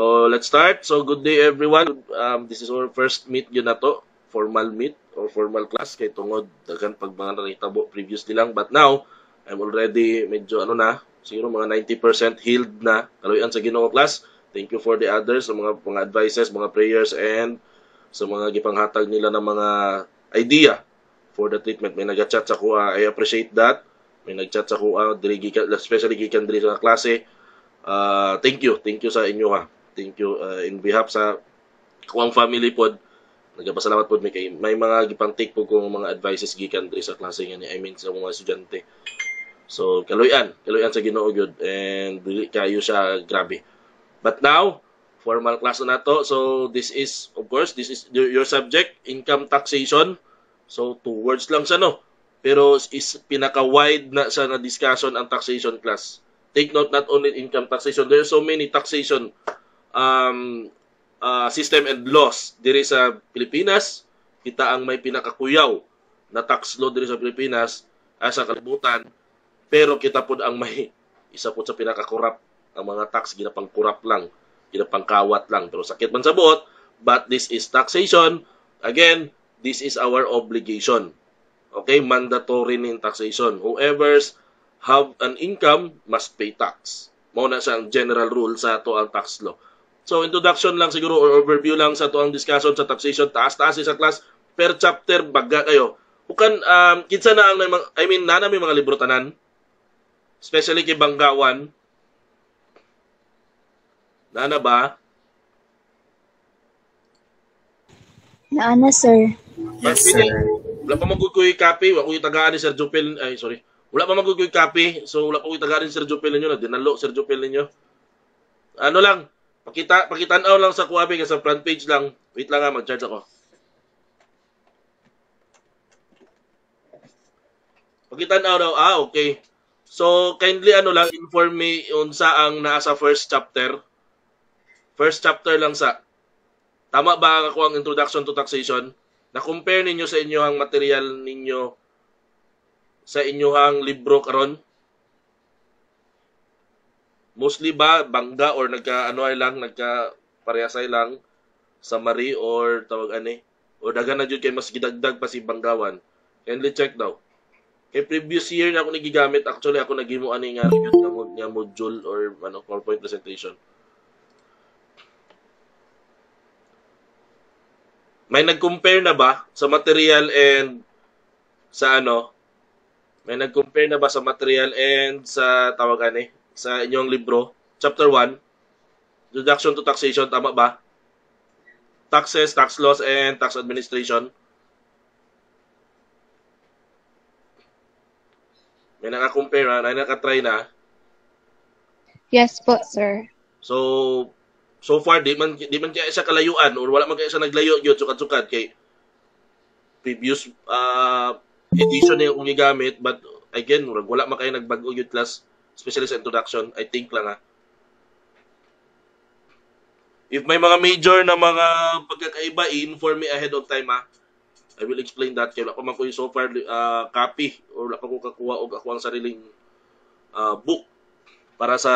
So let's start. So good day everyone. This is our first meet yun na to. Formal meet or formal class kay tungod dagan pag mga nakitabo previously lang, but now I'm already medyo siguro mga 90% healed na kaluyan sa Ginoo class. Thank you for the others sa mga advices, mga prayers, and sa mga gipanghatag nila ng mga idea for the treatment. May nag-chat sa kuha, I appreciate that. May nag-chat sa kuha, especially gikan diri sa klase. Thank you sa inyo ha. Thank you in behalf sa kuwang family pod. Nagpasalamat pod may mga gipang take po kung mga advices gikan diri sa klase nga ni, I mean sa mga estudyante. So kaluyan sa Ginoo gyud, and dili kayo siya grabe. But now formal class na to. So this is your subject, income taxation. So 2 words lang siya no. Pero is pinaka-wide na sa discussion ang taxation class. Take note, not only income taxation, there are so many taxation system and laws diri sa Pilipinas. Kita ang may pinakakuyaw na tax law diri sa Pilipinas sa kalibutan, pero kita pod ang may isa pod sa pinakakurap ang mga tax, ginapang kurap lang, ginapang kawat lang, pero sakit man sa buot. But this is taxation. Again, this is our obligation. Okay, mandatory in taxation. Whoever's have an income must pay tax. Mao na siya ang general rule sa ato ang tax law. So introduction lang siguro or overview lang sa ato ang discussion sa taxation. Taas-taas sa class per chapter baga kayo. Bukan kinsa na ang nana may mga libro tanan. Especially kay Banggawan. Nana ba? Naana, sir. Yes, sir. Wala pa magkukuy copy, wa ko tagaan ni Sir Jupil. Ay, sorry. Wala pa magkukuy copy, so wala pa ko tagaan ni Sir Jupil ninyo na dinalo Sir Jupil ninyo. Ano lang, pakitanaw lang sa kuwabi kasi sa front page lang. Wait lang mag-charge ako. Pakitanaw daw. Okay. So, kindly inform me unsa ang nasa first chapter. First chapter lang sa. Tama ba ako ang introduction to taxation? Na-compare ninyo sa inyohang material ninyo sa inyohang libro karon? Mostly ba bangga or nagka-parehasay lang summary or tawag ani? O dagan na jud kay mas gidagdag pa si Banggawan. Kindly check daw. Kay previous year na ako nagigamit, actually ako nagimo ani nga module or PowerPoint presentation. May nag-compare na ba sa material and sa May nag-compare na ba sa material and sa tawag ani sa inyong libro? Chapter 1, Introduction to Taxation, tama ba? Taxes, tax laws, and tax administration. May naka-compare na, may naka-try na. Yes po, sir. So far, di man kaya siya kalayuan or wala man kaya siya naglayo yun, sukad-sukad kay previous edition na yung gigamit, but again, wala man kayo nagbago yun class, especially sa introduction, I think lang If may mga major na mga pagkakaiba, inform me ahead of time I will explain that. Kaya wala ko man ko yung so far copy or wala ko kakuha og ako ang sariling book para sa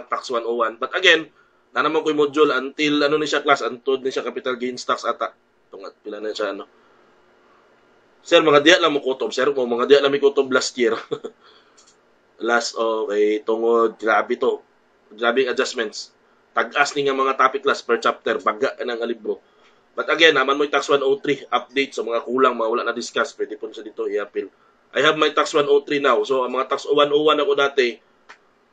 Tax 101. But again, na naman ko yung module until ni siya class, until ni siya capital gains tax ata. Tungat pila na siya Sir, mga diya lang mo kutob. Sir, mga diya lang may kutob last year. Okay, tungod grabe to. Grabing adjustments. Tag-as ni nga mga topic class per chapter, baga ng libro. But again, naman mo yung Tax 103 update sa mga kulang, mga wala na discuss, pwede po sa dito i-appeal. I have my Tax 103 now. So, ang mga Tax 101 ako dati,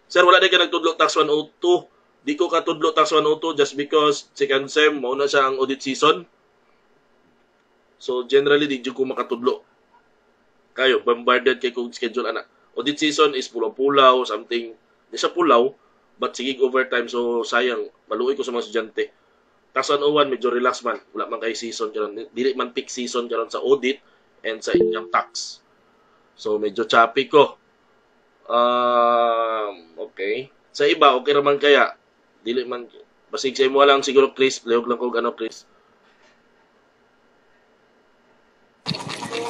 sir, wala na ka nagtudlo Tax 102. Di ko katudlo Tax 102 just because second sem, mauna siya ang audit season. So, generally, di ko makatudlo. Kayo, bombarded kay kong schedule, Audit season is pulaw-pulaw, something. Di siya pulaw, but sigig overtime. So, sayang, maluoy ko sa mga estudyante. Tax 101, medyo relax man. Wala man kay season karon. Dili man peak season karon sa audit and sa income tax. So, medyo choppy ko. Okay. Sa iba, okay naman kaya. Dili man. Basig sa imo lang siguro, Chris. Lehog lang ko Chris.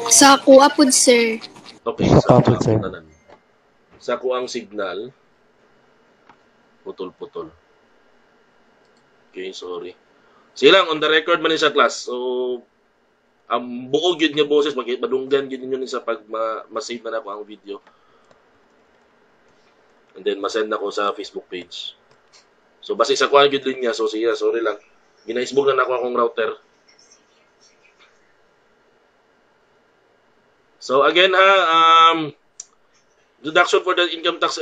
Sa kuha po, sir. Okay. Sa kuang signal. Putol-putol. Okay, sorry. Silang on the record man ni sa class. So ang buo gyud nga boses madunggan gyud ninyo ni sa pag ma-save na nako ang video. And then ma-send nako sa Facebook page. So base sa kuan gyud linya, so siya, sorry lang. Ginaisbog na nako akong router. So again deduction for the income tax,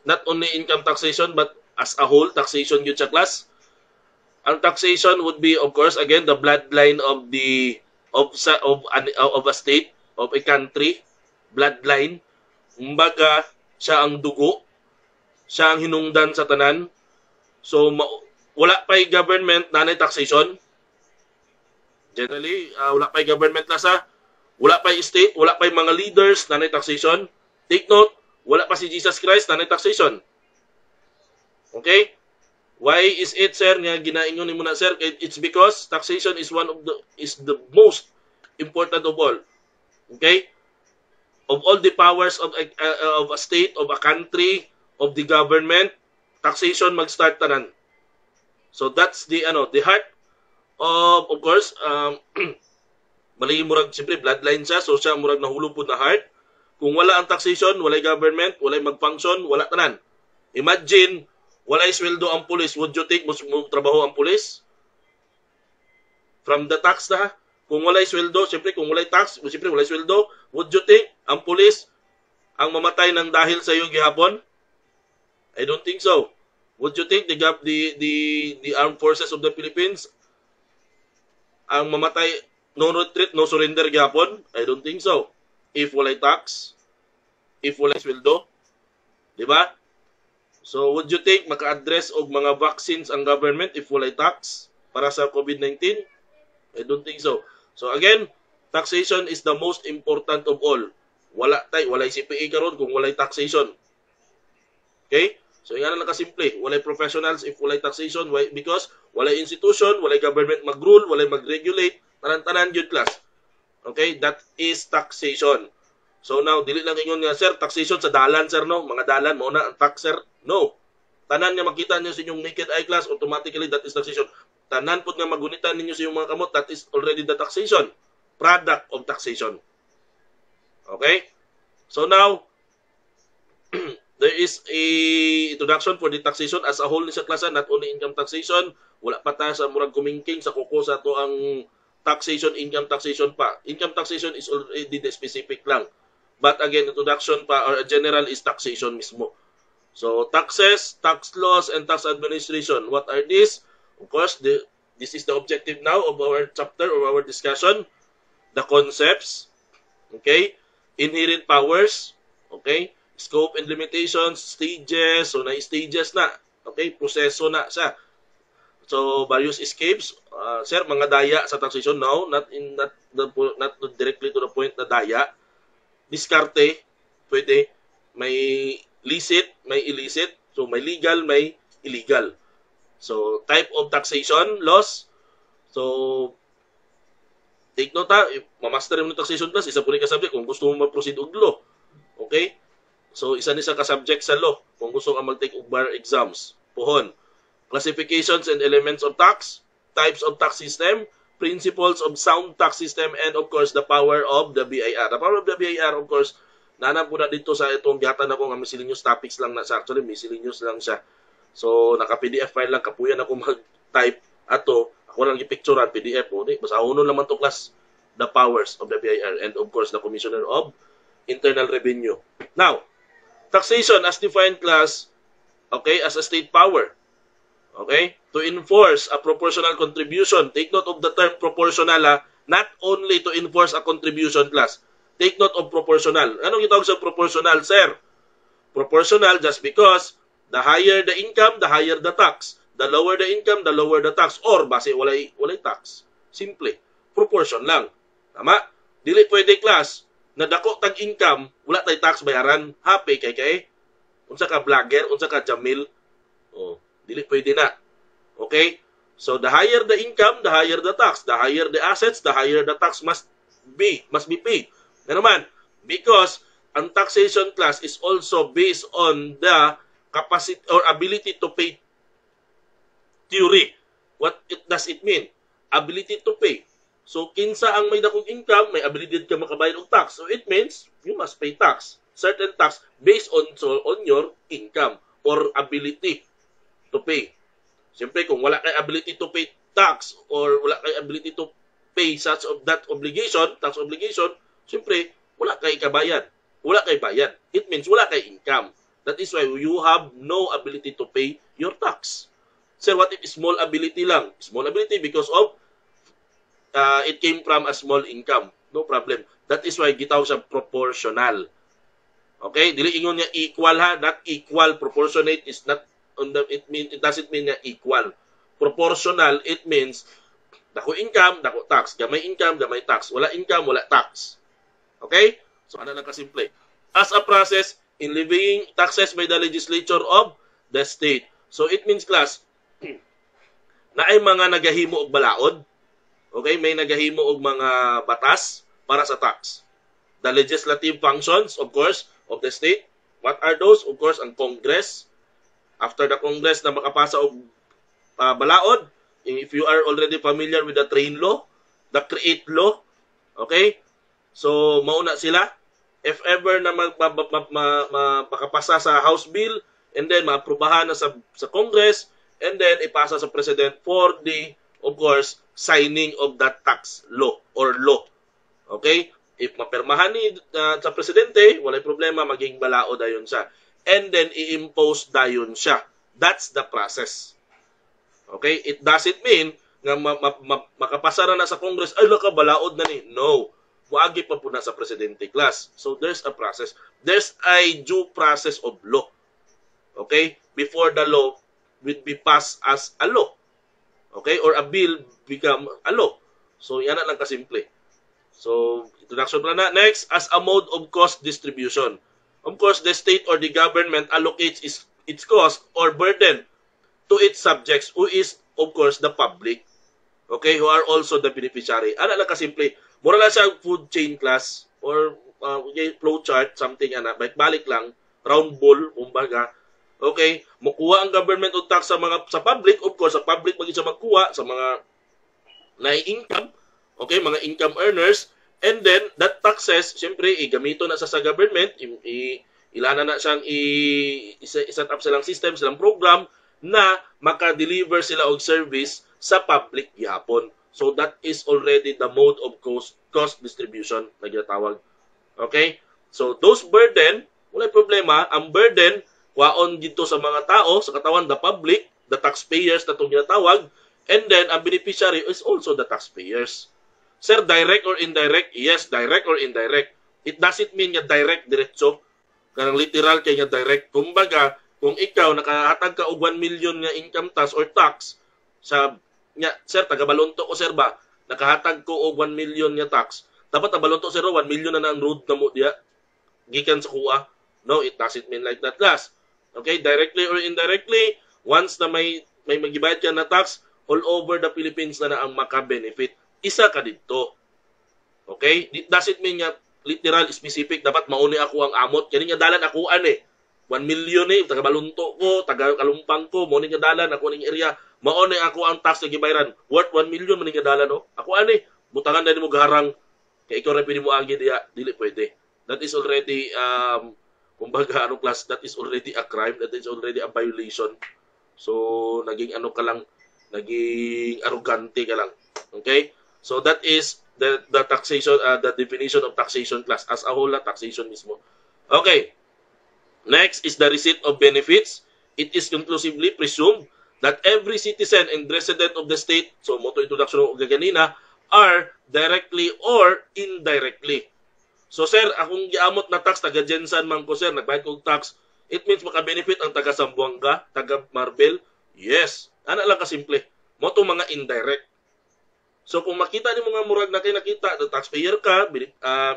not only income taxation but as a whole taxation gyud sa class. Ang taxation would be, of course, again the bloodline of a state, of a country, bloodline. Kumbaga, siya ang dugo, siya ang hinungdan sa tanan. So wala pa'y government nanay taxation. Generally, wala pa'y government nasa, wala pa'y state, wala pa'y mga leaders nanay taxation. Take note, wala pa si Jesus Christ nanay taxation. Okay? Why is it, sir, nga ginaingon ni muna, sir? It's because taxation is the most important of all. Okay? Of all the powers of a state, of a country, of the government, taxation mag-start tanan. So that's the heart of course, malay murag siyempre bloodline siya, so siya murag nahulog po na heart. Kung wala ang taxation, walay government, walay mag-function, wala tanan. Imagine walay sweldo ang pulis, would you think mo trabaho ang pulis? From the tax na, kung walay sweldo, siyempre kung walay tax, siyempre walay sweldo, would you think ang pulis ang mamatay ng dahil sa iyo gihapon? I don't think so. Would you think the armed forces of the Philippines ang mamatay no retreat, no surrender gihapon? I don't think so. If walay tax, if walay sweldo, di ba? So, would you think maka-address og mga vaccines ang government if walay tax para sa COVID-19? I don't think so. So, again, taxation is the most important of all. Walay CPA karon kung walay taxation. Okay? So, yan lang kasimple. Walay professionals if walay taxation. Why? Because walay institution, walay government mag-rule, walay mag-regulate, tanan-tanan yun class. Okay? That is taxation. So now, dili lang ingon nga, sir, taxation sa dalan, sir, no? Mga dalan, mo na ang tax, sir. No. Tanan nga makita niyo sa inyong naked eye class, automatically that is taxation. Tanan po nga magunitan ninyo sa inyong mga kamot, that is already the taxation. Product of taxation. Okay? So now, there is a introduction for the taxation as a whole ni sa klasa, not only income taxation, wala pa ta sa murag kumingking sa kuko sa to ang taxation, income taxation pa. Income taxation is already the specific lang. But again, introduction pa or general is taxation mismo. So, taxes, tax laws, and tax administration. What are these? Of course, this is the objective now of our chapter or our discussion. The concepts, okay? Inherent powers, okay? Scope and limitations, stages, so na-stages na. Okay? Proseso na siya. So, various escapes. Sir, mga daya sa taxation? No, not directly to the point na daya. Diskarte, pwede. May licit, may illicit. So, may legal, may illegal. So, type of taxation, laws. So, take note ha, if mamaster mo ng taxation class, isa po rin ka-subject kung gusto mo mag-proceed og law. Okay? So, isa ni sa ka-subject sa law kung gusto ka mag-take og bar exams. Pohon. Classifications and elements of tax, types of tax system, principles of sound tax system, and of course, the power of the BIR. The power of the BIR, of course, nanam po na dito sa itong gihatan ako nga miscellaneous topics lang na siya. Actually, miscellaneous lang siya. So, naka-PDF file lang, kapuyan ako mag-type ato. Ako lang i-picturean, PDF po. Basta uno naman to class, the powers of the BIR, and of course, the Commissioner of Internal Revenue. Now, taxation as defined class, okay, as a state power. Okay? To enforce a proportional contribution. Take note of the term proportional, not only to enforce a contribution class. Take note of proportional. Anong itawag sa proportional, sir? Proportional just because the higher the income, the higher the tax. The lower the income, the lower the tax. Or base walay tax. Simple. Proportion lang. Tama? Dili pwede class na dako tag income, wala tay tax bayaran. Happy kay. Unsa ka vlogger, unsa ka Jamil. Oh. Dili pwede na. Okay? So, the higher the income, the higher the tax. The higher the assets, the higher the tax must be paid. Ano naman? Because ang taxation class is also based on the capacity or ability to pay theory. What does it mean? Ability to pay. So, kinsa ang may dakong income, may ability ka makabayad og tax. So, it means you must pay tax. Certain tax based on your income or ability to pay. Siyempre, kung wala kay ability to pay tax or wala kay ability to pay such of that obligation, tax obligation, siyempre, wala kay kabayad. Wala kay bayad. It means wala kay income. That is why you have no ability to pay your tax. Sir, what if small ability lang? Small ability because of it came from a small income. No problem. That is why gitaw siya proportional. Okay? Dili ingon niya equal ha, not equal. Proportionate is not on the it doesn't mean niya equal. Proportional, it means dako income, dako tax. Gamay income, gamay tax. Wala income, wala tax. Okay? So ano lang kasimple. As a process in levying taxes by the legislature of the state. So it means class na ay mga nagahimo og balaod. Okay, may nagahimo og mga batas para sa tax. The legislative functions, of course, of the state. What are those? Of course, ang Congress. After the Congress na makapasa og balaod, if you are already familiar with the train law, the create law, okay? So, mauna sila. If ever na makapasa sa House Bill, and then maaprubahan na sa Congress, and then ipasa sa President for the, of course, signing of that tax law or law. Okay? If mapirmahan ni sa presidente, walay problema, maging balao dayon siya. And then i-impose dayon siya. That's the process. Okay? It doesn't mean nga makapasa na sa Congress, ay laka balaod na ni. No. Muagi pa po na sa presidente class. So there's a process. There's a due process of law. Okay? Before the law will be passed as a law. Okay? Or a bill become a law. So, yan na lang kasimple. So, introduction na. Next, as a mode of cost distribution. Of course, the state or the government allocates its cost or burden to its subjects, who is, of course, the public. Okay? Who are also the beneficiary. Ano lang kasimple. Mura lang siya food chain class or flow chart, something, balik lang, round ball, kumbaga. Okay, mukuha ang government og tax sa public, of course, sa public maging sa magkuha sa mga na-income, okay, mga income earners, and then that taxes, syempre, gamito na sa government, ilana na siyang i-set up silang system, silang program na maka-deliver sila og service sa public gihapon. So that is already the mode of cost distribution na ginatawag. Okay? So those burden, wala problema, ang burden waon dito sa mga tao, sa katawan, the public, the taxpayers na itong ginatawag, and then ang beneficiary is also the taxpayers. Sir, direct or indirect? Yes, direct or indirect. It doesn't mean nga direct, diretso. Kanang literal kay nga direct. Kumbaga, kung ikaw nakahatag ka og 1 million nga income tax or tax, sa sir, taga-Balonto ko sir ba, nakahatag ko og 1 million nga tax, dapat taga-Balonto sir, 1 million na ang road na mo diya, gikan sa kuha. No, it doesn't mean like that, class. Okay, directly or indirectly, once na may magibayad ka na tax, all over the Philippines na ang maka-benefit. Isa ka dito. Okay? It doesn't mean nga literal, specific, dapat mauni ako ang amot. Kaya nga dalan ako 1 million taga-Balunto ko, taga-Kalumpang ko, mauni nga dalan, ako ning area, mauni ako ang tax na gibayaran. Worth 1 million, mauni nga dalan, no? Ako butangan na ni mo garang, kaya ikaw rin pwede mo agi diya, dili pwede. That is already, kumbaga, class, that is already a crime, that is already a violation. So, naging naging arrogante ka lang. Okay? So, that is the taxation, the definition of taxation class. As a whole, taxation mismo. Okay. Next is the receipt of benefits. It is conclusively presumed that every citizen and resident of the state, so moto introduction ng gaganina, are directly or indirectly. So sir, akong giamot na tax, taga Jensan man ko sir, nagbayad kong tax, it means maka-benefit ang taga Zamboanga, taga Marbel? Yes. Ano lang kasimple. Moto mga indirect. So kung makita ni mga murag na kayo nakita, the taxpayer ka,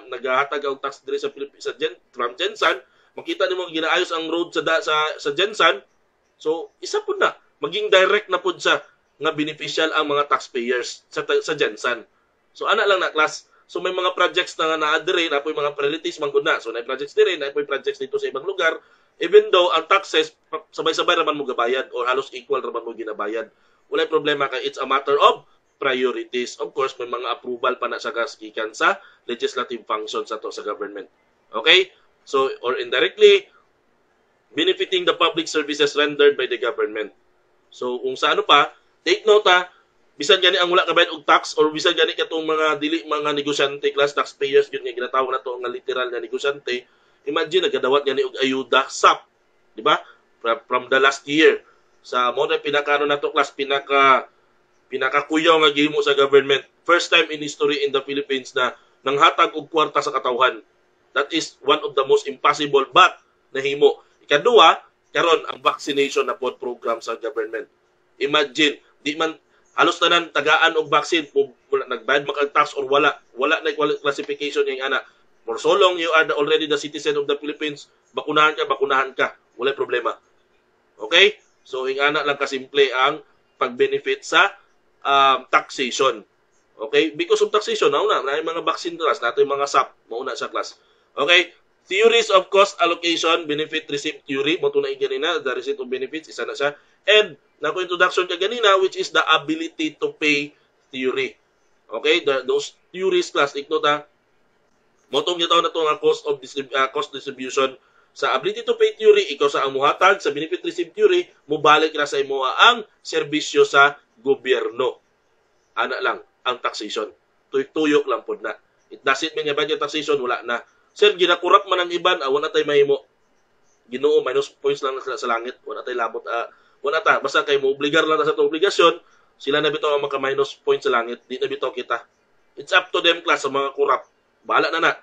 naghahatag ang tax dire from Jensan, makita ni mo ginaayos ang road sa Jensan, so isa po na, maging direct na po sa nga beneficial ang mga taxpayers sa Jensan. So ana lang na class. So may mga projects na na-adere, na po yung mga priorities mangkod na. So na projects dire, na po yung projects dito sa ibang lugar, even though ang taxes sabay-sabay naman mo gabayad or halos equal naman mo ginabayad. Wala problema kay it's a matter of priorities. Of course, may mga approval pa na sa gikan sa legislative functions sa to sa government. Okay? So, or indirectly, benefiting the public services rendered by the government. So, kung sa ano pa, take note bisan gani ang wala kabayad og tax or bisan gani katong mga dili mga negosyante class taxpayers gyud nga ginatawag nato nga literal nga negosyante, imagine nagadawat gani og ayuda SAP, di ba? From the last year. Sa mo na pinakano nato class pinakakuyaw nga gihimo sa government. First time in history in the Philippines na nanghatag og kwarta sa katawhan. That is one of the most impossible but nahimo. Ikaduha, karon ang vaccination na pod program sa government. Imagine, di man halos tanan tagaan og vaccine nagbayad makag-tax or wala na classification yung ana. For so long you are already the citizen of the Philippines, bakunahan ka, wala problema. Okay? So yung ana lang kasimple ang pag-benefit sa taxation. Okay? Because of taxation, na yung mga vaccine class, nato yung mga SAP, mauna sa class. Okay? Theories of cost allocation, benefit receipt theory, mo tunay ganina, the receipt of benefits, isa na siya. And, nako introduction ka ganina, which is the ability to pay theory. Okay? Those theories class, ignota, motong yung taon na ito nga cost distribution. Sa ability to pay theory, ikaw sa ang muhatag, sa benefit receipt theory, mubalik na sa imo ang serbisyo sa gobyerno. Ana lang, ang taxation. Tuyok lang po na. It doesn't mean nga ba yung taxation, wala na. Sir, ginakurap man ang iban, wala tayo mahimo. Ginoo, minus points lang sa langit. Wala tayo labot. Wala ta. Basta kayo mo obligar lang na sa itong obligasyon, sila na bito ang maka-minus points sa langit. Di na bito kita. It's up to them, class, sa mga kurap. Bahala na.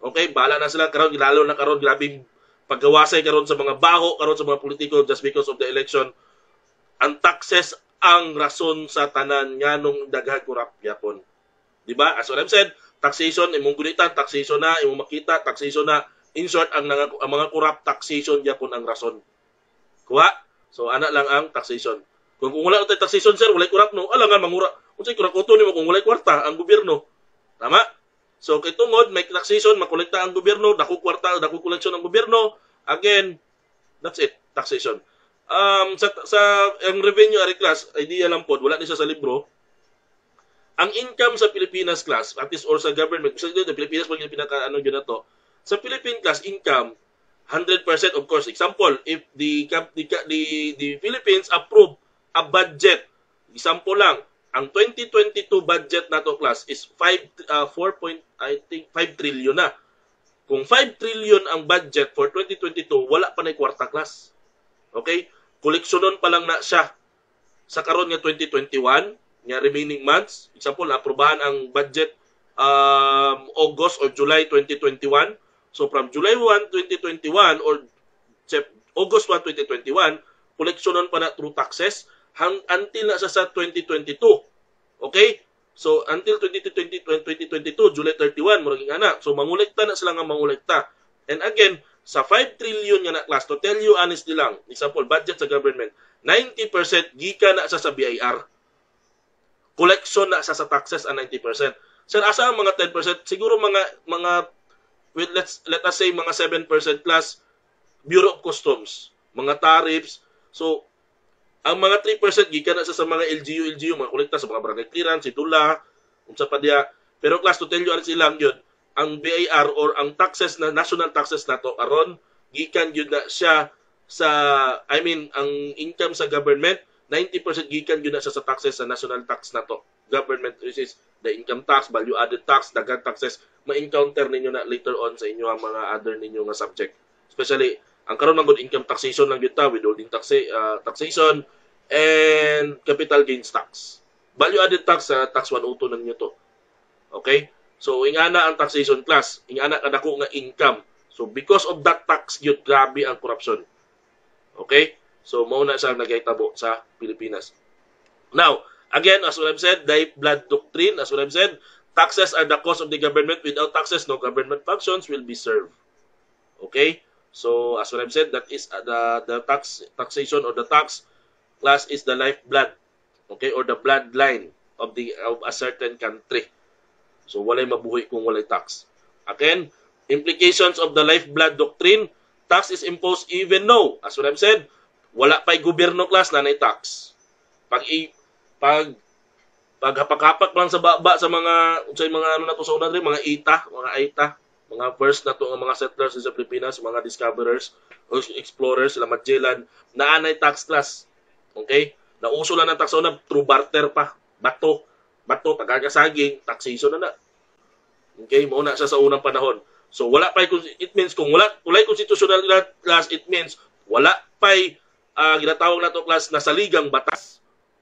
Okay? Bahala na sila. Karon, lalo na karon, grabing paggawasay karon sa mga baho, karon sa mga politiko just because of the election. Ang taxes ang rason sa tanan nga nung daghang kurap yapon. Diba? As what I've said, taxation, imong gulitan, taxation na, imong makita, taxation na. In short, ang mga corrupt taxation yapon ang rason. Kuha? So, ana lang ang taxation. Kung wala tayo taxation, sir, walay corrupt, no? Alam nga, mangura. Kung sa'y corrupt uto nimo kung walay kwarta, ang gobyerno. Tama? So, kay tungod, may taxation, makolekta ang gobyerno, dako kwarta, dako koleksyon ang gobyerno. Again, that's it, taxation. Ang revenue ari class, idea lang po, wala din siya sa libro. Ang income sa Pilipinas class, at least or sa government, sa Pilipinas pag pinaka-ano yun na to, sa Philippine class income, 100% of course. Example, if the Philippines approve a budget, example lang, ang 2022 budget na to class is 5 trillion na. Kung 5 trillion ang budget for 2022, wala pa na kwarta class. Okay? Koleksyonon pa lang na siya sa karon nga 2021, nga remaining months. Example, aprubahan ang budget August or July 2021. So from July 1, 2021 or August 1, 2021, koleksyonon pa na through taxes until na sa 2022. Okay? So until 2022, July 31, muraging anak. So mangulekta na sila nga mangulekta. And again, sa 5 trillion nga na class, to tell you honestly lang, example, budget sa government, 90% gika na sa BIR. Collection na sa taxes ang 90%. Sir, asa ang mga 10%? Siguro mga let us say mga 7% plus Bureau of Customs, mga tariffs. So, ang mga 3% gikan na sa mga LGU, mga kolekta sa mga barangay clearance, sidula, unsa pa diya. Pero class, to tell you honestly lang yun, ang BIR or ang taxes na national taxes nato aron gikan yun na siya sa ang income sa government 90% gikan yun na siya sa taxes sa national tax nato government, which is the income tax, value added tax, daghang taxes ma-encounter ninyo na later on sa inyo ang mga other ninyo nga subject, especially ang karon man good income taxation lang gyud ta, withholding taxation and capital gains tax, value added tax sa tax 102 ninyo to. Okay? So, ingana ang taxation class. Ingana kadako nga income. So, because of that tax, yun, grabe ang corruption. Okay? So, mauna siya nagaytabo sa Pilipinas. Now, again, as what I've said, lifeblood doctrine, as what I've said, taxes are the cost of the government. Without taxes, no government functions will be served. Okay? So, as what I've said, that is the taxation or the tax class is the lifeblood. Okay? Or the bloodline of a certain country. So, walay mabuhi kung walay tax. Again, implications of the lifeblood doctrine, tax is imposed even though, as what I've said, wala pa'y gobyerno class na tax. Pag Pag paghapak-hapak lang sa baba sa mga ano na to sa una rin, mga ita, mga first na to, mga settlers sa Pilipinas, mga discoverers o explorers, sila Magellan, naanay tax class. Okay? Nauso lang ng tax una through barter pa. Bato, tagagasaging, taxation na. Okay? Muna siya sa unang panahon. So wala pa it means kung walay constitutional class, it means wala pa ginatawag na to class na saligang batas.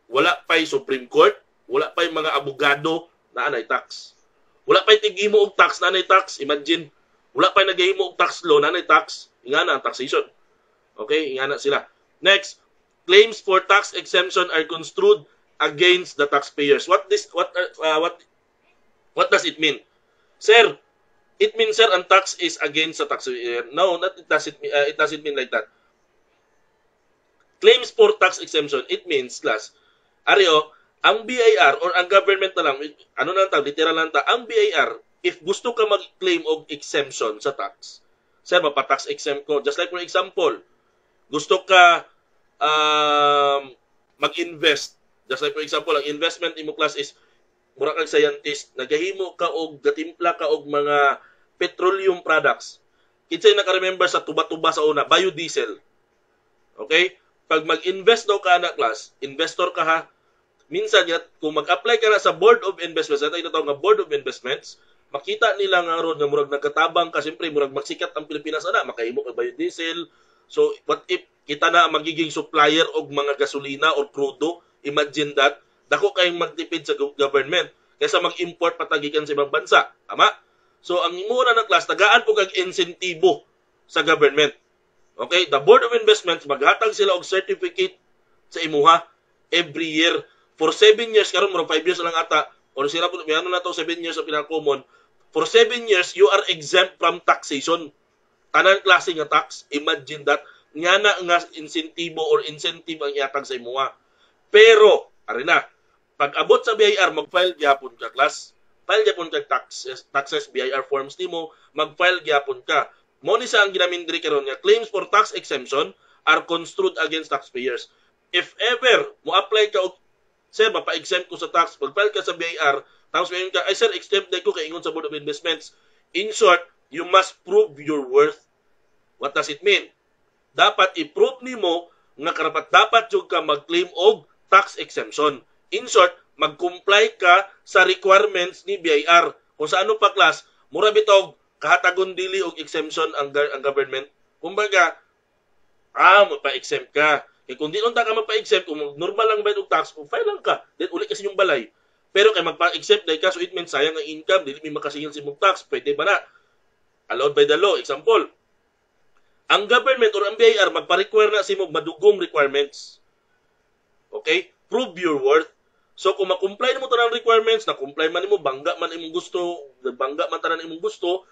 Wala pa Supreme Court, wala pa mga abogado na anay tax. Wala pa tigimo og tax na anay tax. Imagine, wala pa nagahimo og tax law na anay tax. Ingana ang taxation. Okay, ingana sila. Next, claims for tax exemption are construed against the taxpayers. What does it mean? Sir, it means sir ang tax is against the taxpayer. No, it doesn't mean like that. Claims for tax exemption, it means class. Ariyo, ang BIR or ang government na lang, ano na tawag, literal lang ta, ang BIR, if gusto ka mag-claim of exemption sa tax, sir, mapatax exempt ko. Just like for example, gusto ka mag-invest. Just like for example, ang investment imo class is mura kang scientist, nagahimo ka og gatimpla ka og mga petroleum products. Kinsay naka-remember sa tuba-tuba sa una, biodiesel. Okay? Pag mag-invest daw ka na class, investor ka ha, minsan yat, kung mag-apply ka na sa Board of Investments, ito yung tawag nga Board of Investments, makita nila nga ron nga murag nagkatabang ka, siyempre murag magsikat ang Pilipinas ana, makahimo ka biodiesel. So, what if kita na magiging supplier og mga gasolina or crudo? Imagine that. Dako kayong magtipid sa government kaysa mag-import patagikan sa ibang bansa. Tama? So, ang mura ng class, tagaan po kag insentibo sa government. Okay? The Board of Investments, maghatag sila og certificate sa imuha every year. For 7 years, karon mo 5 years lang ata, or sila po, mayroon na ito 7 years sa pinaka-common. For 7 years, you are exempt from taxation. Tanan klase nga tax. Imagine that. Nga na nga insentibo or incentive ang iatag sa imuha. Pero, arena, pag abot sa BIR, mag-file gyapon ka, class. File gyapon ka taxes, BIR forms nimo, mag-file gyapon ka. Mo ni sa ang ginamindri karon nga claims for tax exemption are construed against taxpayers. If ever mo apply ka og sir, mapa-exempt ko sa tax, pag-file ka sa BIR, tapos ngayon ka, ay sir, exempt na ko kay ingon sa Board of Investments. In short, you must prove your worth. What does it mean? Dapat i-prove nimo nga karapat dapat jud ka mag-claim og tax exemption. In short, mag-comply ka sa requirements ni BIR. Kung sa ano pa class, mura bitog kahatagon dili og exemption ang government. Kumbaga, mapa-exempt ka. Kaya kung di unta ka magpa-exempt, kung normal lang bayad og tax, kung file lang ka, then uli kasi yung balay. Pero kay magpa-exempt dahil ka, so it means sayang ang income, dili may makasingil si mong tax, pwede ba na? Allowed by the law. Example, ang government or ang BIR, magpa-require na si mong madugong requirements. Okay? Prove your worth. So kung makomply mo tanang requirements, na-comply man mo, bangga man imong gusto, bangga man tanan imong gusto,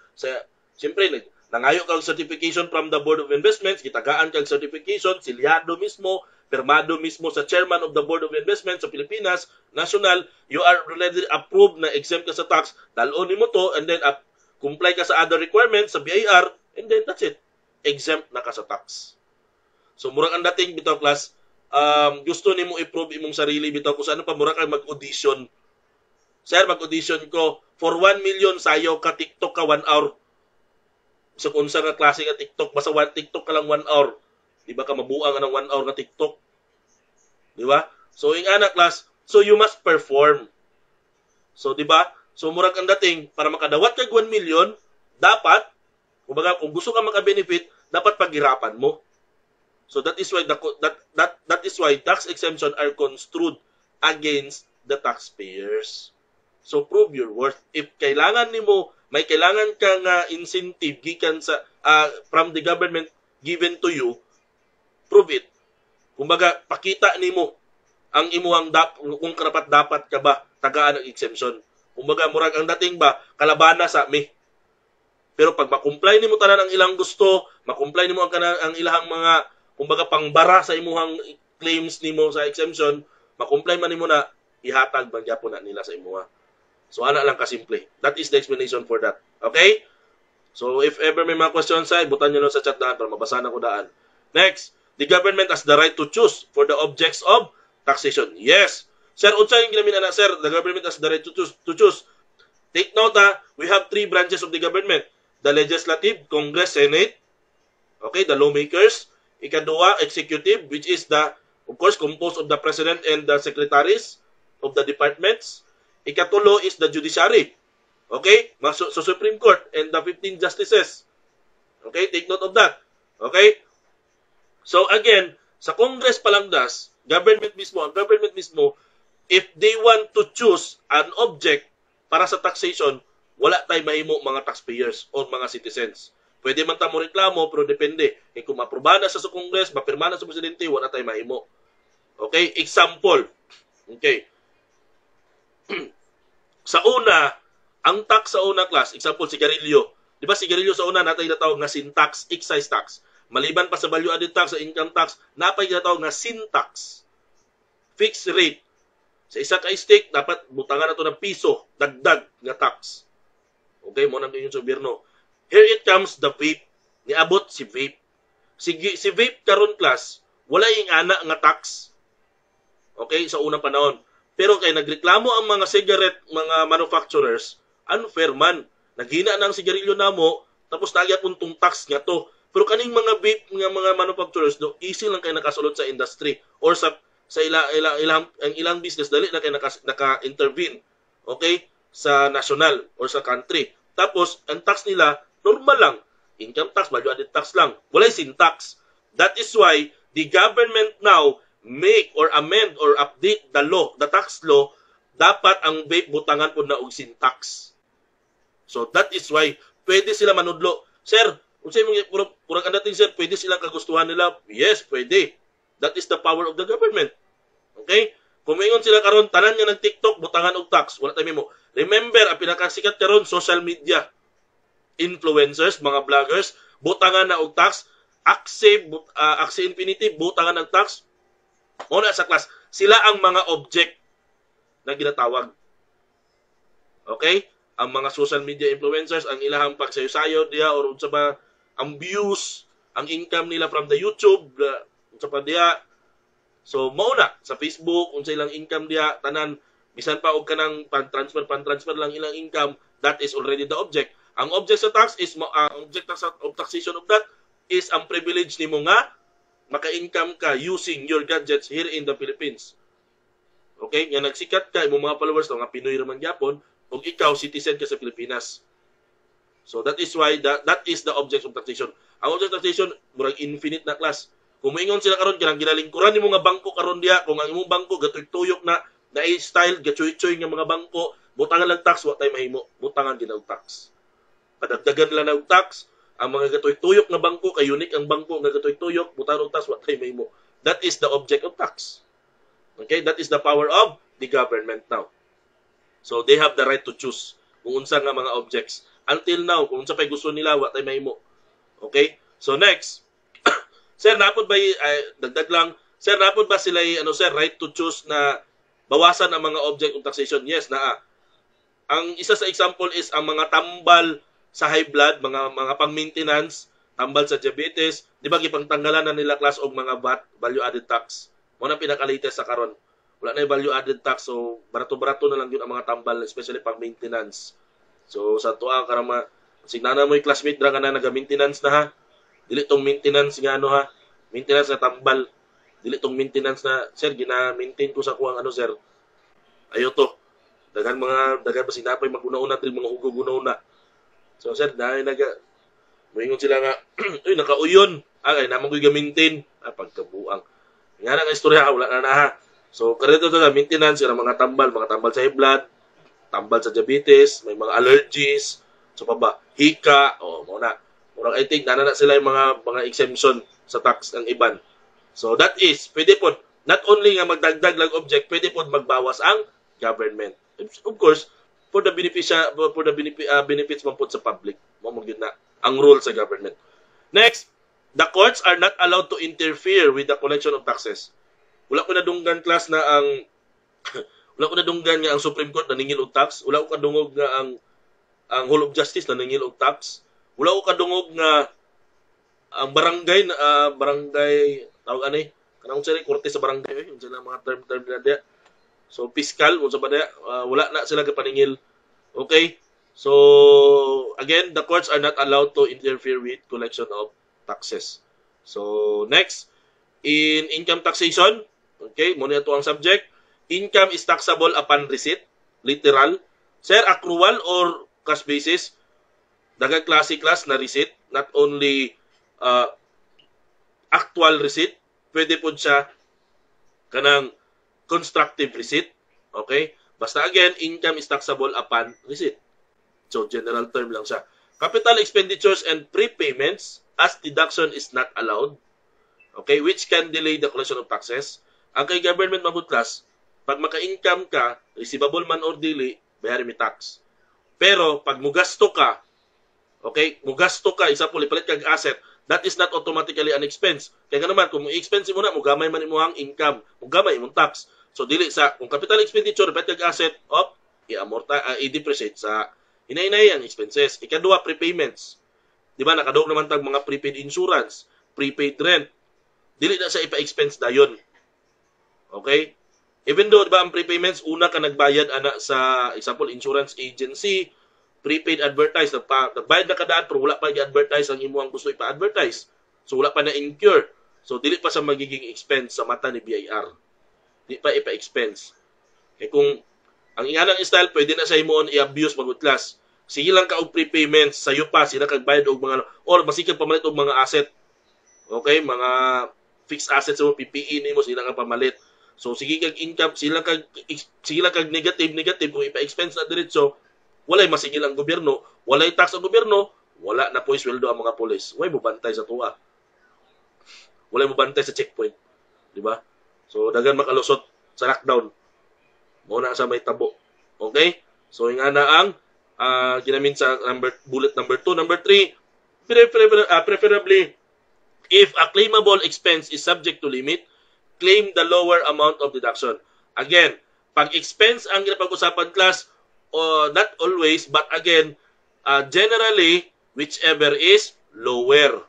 siyempre, nangayo kang certification from the Board of Investments, gitagaan kang certification, silyado mismo, permado mismo sa chairman of the Board of Investments sa Pilipinas, national, you are already approved na exempt ka sa tax, dalon mo to, and then comply ka sa other requirements sa BIR, and then that's it. Exempt na ka sa tax. So, murang ang dating, bitaw class, gusto nimo i-prove imong sarili, bitaw, kung saan pa murang kang mag-audition. Sir, mag-audition ko, for 1 million sayo ka, TikTok ka 1 hour. So kung sa nga klase nga TikTok, basta TikTok ka lang 1 hour. Di ba ka mabuang ng 1 hour na TikTok? Di ba? So yung anak class, so you must perform. So di ba? So murag ang dating, para makadawat kag 1 million, dapat, kung gusto ka maka-benefit, dapat paghirapan mo. So that is why that is why tax exemption are construed against the taxpayers. So prove your worth. If kailangan nimo, may kailangan kang incentive gikan sa from the government given to you, prove it. Kumbaga, pakita nimo ang imuhang kung karapat dapat ka ba tagaan ng exemption. Kumbaga, murag ang dating ba kalabana sa mi. Pero pag makumply nimo tanan ang ilang gusto, makumply nimo ang ilang mga kumbaga pangbara sa imuhang claims nimo sa exemption, makumply man nimo na ihatag man gyapon na nila sa imuha. So, ana lang kasimple. That is the explanation for that. Okay? So, if ever may mga questions ay, butan nyo sa chat daan para mabasahan ko daan. Next, the government has the right to choose for the objects of taxation. Yes. Sir, unsa yung ginamin na, sir? The government has the right to choose. Take note, we have 3 branches of the government. The legislative, Congress, Senate. Okay, the lawmakers. Ikaduha, executive, which is the, of course, composed of the president and the secretaries of the departments. Ikatulo is the judiciary. Okay, so Supreme Court and the 15 justices. Okay, take note of that. Okay? So again, sa Congress palangdas, government mismo, if they want to choose an object para sa taxation, wala tay mahimo mga taxpayers o mga citizens. Pwede man ta mo reklamo, pero depende. Kung maprobahan na sa Congress, mapirma na sa presidente, wala tay mahimo. Okay? Example. Okay. Sa una, ang tax sa una class, example, sigarilyo. Di ba sigarilyo sa una, natay natawag nga sin tax, excise tax. Maliban pa sa value added tax, sa income tax, napay natawag nga sin tax. Fixed rate. Sa isa ka stake, dapat butangan na to ng piso, dagdag nga tax. Okay, mo nang yung gobyerno. Here it comes the vape. Niabot si vape. Si vape karon class, wala yung ana nga tax. Okay, sa unang panahon. Pero kay nagreklamo ang mga cigarette, mga manufacturers, unfair man. Naghina na ang sigarilyo namo, tapos nagya puntong tax nga to. Pero kaning mga vape nga mga manufacturers, do easy lang kay nakasulod sa industry or sa ilang business dali na kay naka-intervene. Okay? Sa national or sa country. Tapos ang tax nila normal lang. Income tax, value added tax lang. Walay sin tax. That is why the government now make or amend or update the law, the tax law, dapat ang vape butangan po na og sin tax. So that is why pwede sila manudlo. Sir, unsay mga kurang andating sir, pwede silang kagustuhan nila? Yes, pwede. That is the power of the government. Okay? Kung maingon sila karon tanan nga nag TikTok butangan og tax, wala tayo mo. Remember, ang pinakasikat karon social media influencers, mga vloggers, butangan na og tax, Axie Infinity butangan ng tax. Una sa class, sila ang mga object na ginatawag. Okay? Ang mga social media influencers, ang ilahang pagsayo-sayo diya or unsa ba ang views, ang income nila from the YouTube, unsa pa diya. So mauna sa Facebook, unsa ilang income diya, tanan bisan pa og kanang pan-transfer lang ilang income, that is already the object. Ang object sa tax is object of taxation of that is ang privilege nimo nga maka-income ka using your gadgets here in the Philippines. Okay? Nga nagsikat ka, imong mga followers, mga Pinoy raman gyapon, ug ikaw citizen ka sa Pilipinas. So that is why that is the object of taxation. Ang object of taxation murag infinite na class. Kung moingon sila karon kanang ginalingkuran nimo nga bangko karon diha, kung ang imong bangko gatoy-tuyok na style gachoy-choy nga mga bangko, butangan lang tax, wa tay mahimo. Butangan din og tax. Padagdagan lang og tax. Ang mga gatoy-tuyok na bangko, kay unique ang bangko nga gatoy-tuyok, butangan og tax, wa tay mahimo. That is the object of tax. Okay? That is the power of the government now. So they have the right to choose kung unsa nga mga objects. Until now, kung unsa pay gusto nila, wa tay mahimo. Okay? So next, sir, napod ba dagdag lang, sir, napod ba sila sir, right to choose na bawasan ang mga object of taxation? Yes, naa. Ang isa sa example is ang mga tambal sa high blood, mga pang-maintenance, tambal sa diabetes, di ba gipangtanggalan na nila class og mga VAT, value added tax. Mo na pinaka-latest sa karon. Wala na yung value added tax, so barato-barato na lang yun ang mga tambal, especially pang-maintenance. So sa tuwa karama signana mo yung classmate dra kana naga-maintenance na ha. Dili tong maintenance nga ha. Maintenance na tambal. Dili tong maintenance na sir gina-maintain ko sa kuang sir. Ayo to. Dagan pa sinapay maguna-una til mga ugog-una. So sir dahil moingon sila nga uy nakauyon. Ay naman ko ga-maintain. Pagkabuang. Nga na istorya wala na ha. So karito to sa maintenance sila mga tambal sa high blood, tambal sa diabetes, may mga allergies, so pa ba, hika, muna. Murag I think na sila yung mga exemption sa tax ng iban. So that is, pwede po, not only nga magdagdag lang object, pwede po magbawas ang government. Of course, for the benefits man po sa public. Mo yun na ang rule sa government. Next, the courts are not allowed to interfere with the collection of taxes. Wala ko na dunggan class na wala ko na dunggan nga ang Supreme Court naningil og tax. Wala ko kadungog nga ang Hall of Justice naningil og tax. Wala ko kadungog nga ang barangay tawag ani kanang sari korte sa barangay yung sila mga term na dia. So fiscal unsa ba na wala na sila kapaningil. Okay? So again, the courts are not allowed to interfere with collection of taxes. So next, in income taxation, okay, muna ito ang subject. Income is taxable upon receipt, literal. Sir, accrual or cash basis? Daghang klase class na receipt, not only actual receipt, pwede po siya kanang constructive receipt. Okay? Basta again, income is taxable upon receipt. So, general term lang siya. Capital expenditures and prepayments as deduction is not allowed. Okay? Which can delay the collection of taxes. Ang kay government mga class, pag maka-income ka, receivable man or dili, bayarin mi tax. Pero, pag mugasto ka, okay, mugasto ka, example, ipalit kag asset, that is not automatically an expense. Kaya nga naman, kung i-expense mo na, mugamay man mo ang income, mugamay mo tax. So, dili sa, kung capital expenditure, ipalit kag asset, i-depreciate sa hinay-hinay ang expenses. Ikadua, prepayments. Di ba, nakadawag naman tag mga prepaid insurance, prepaid rent. Dili na sa ipa-expense na yun. Okay? Even though, di ba, ang prepayments, una ka nagbayad ana sa, example, insurance agency, prepaid advertise, nagbayad na kadaan, pero wala pa i-advertise ang imo ang gusto ipa-advertise. So, wala pa na-incur. So, dili pa sa magiging expense sa mata ni BIR. Di pa ipa-expense. Kaya kung ang inganang style, pwede na sa imoon i-abuse mag-class. Sige lang ka og prepayments, sayo pa, sila kagbayad og mga, or masikang pamalit og mga asset. Okay? Mga fixed assets mo, PPE ni mo, sila kang pamalit. So, sige kag income, sila kag negative, kung ipa-expense na diretso, walay masigil ang gobyerno, walay tax ang gobyerno, wala na po sweldo ang mga pulis. Walay mo bantay sa tuwa. Walay mo bantay sa checkpoint. Di ba? So, dagan makalusot sa lockdown. Muna sa may tabo. Okay? So, yung ana ang ginamin sa bullet number 2. Number 3, preferably, if a claimable expense is subject to limit, claim the lower amount of deduction. Again, pag expense ang ginapag-usapan class, not always, but again, generally, whichever is lower.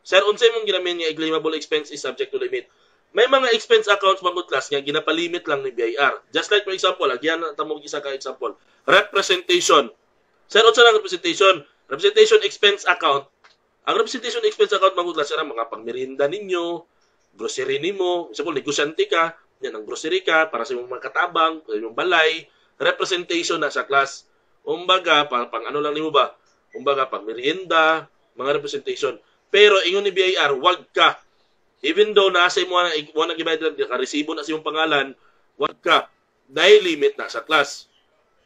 Sir, unsay mong ginamin nga claimable expense is subject to limit. May mga expense accounts mga class nga ginapalimit lang ni BIR. Just like for example, agyan na tamog isa ka example. Representation. Sir, unsa lang representation? Representation expense account. Ang representation expense account mga class sir, mga pangmerienda ninyo, grocery nimo, example, negosyante ka, yan ang grocery ka para sa imong mga katabang, sa imong balay, representation na sa class. Umbaga, pang ano lang nimo ba? Umbaga, pang merienda, mga representation. Pero ingon ni BIR, wag ka. Even though nasa mo na gibayad ka resibo na sa imong pangalan, wag ka. Dahil limit na sa class.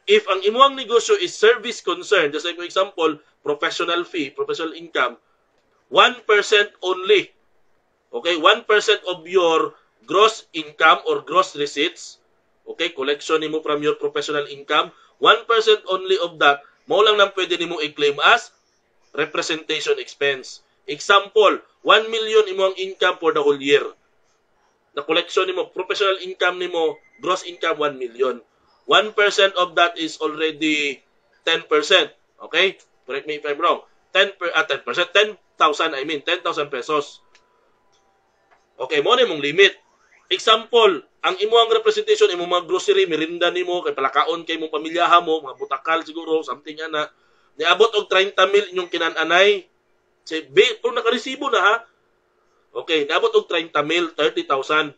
If ang imuang negosyo is service concern, just like for example, professional fee, professional income, 1% only. Okay, 1% of your gross income or gross receipts, okay, collection nimo from your professional income, 1% only of that, mo lang nang pwede nimo i-claim as representation expense. Example, 1 million imo ang income for the whole year. Na collection nimo, professional income nimo, gross income 1 million. 1% of that is already 10%. Okay? Correct me if I'm wrong. 10%, 10,000 10,000 pesos. Okay, mo na mong limit. Example, ang imuang representation, imong mga grocery, merinda nimo, kay palakaon kay imong pamilyaha mo, mga butakal siguro, something ana. Niabot og 30,000 inyong kinananay. Kung nakaresibo na ha. Okay, niabot og 30,000, 30,000.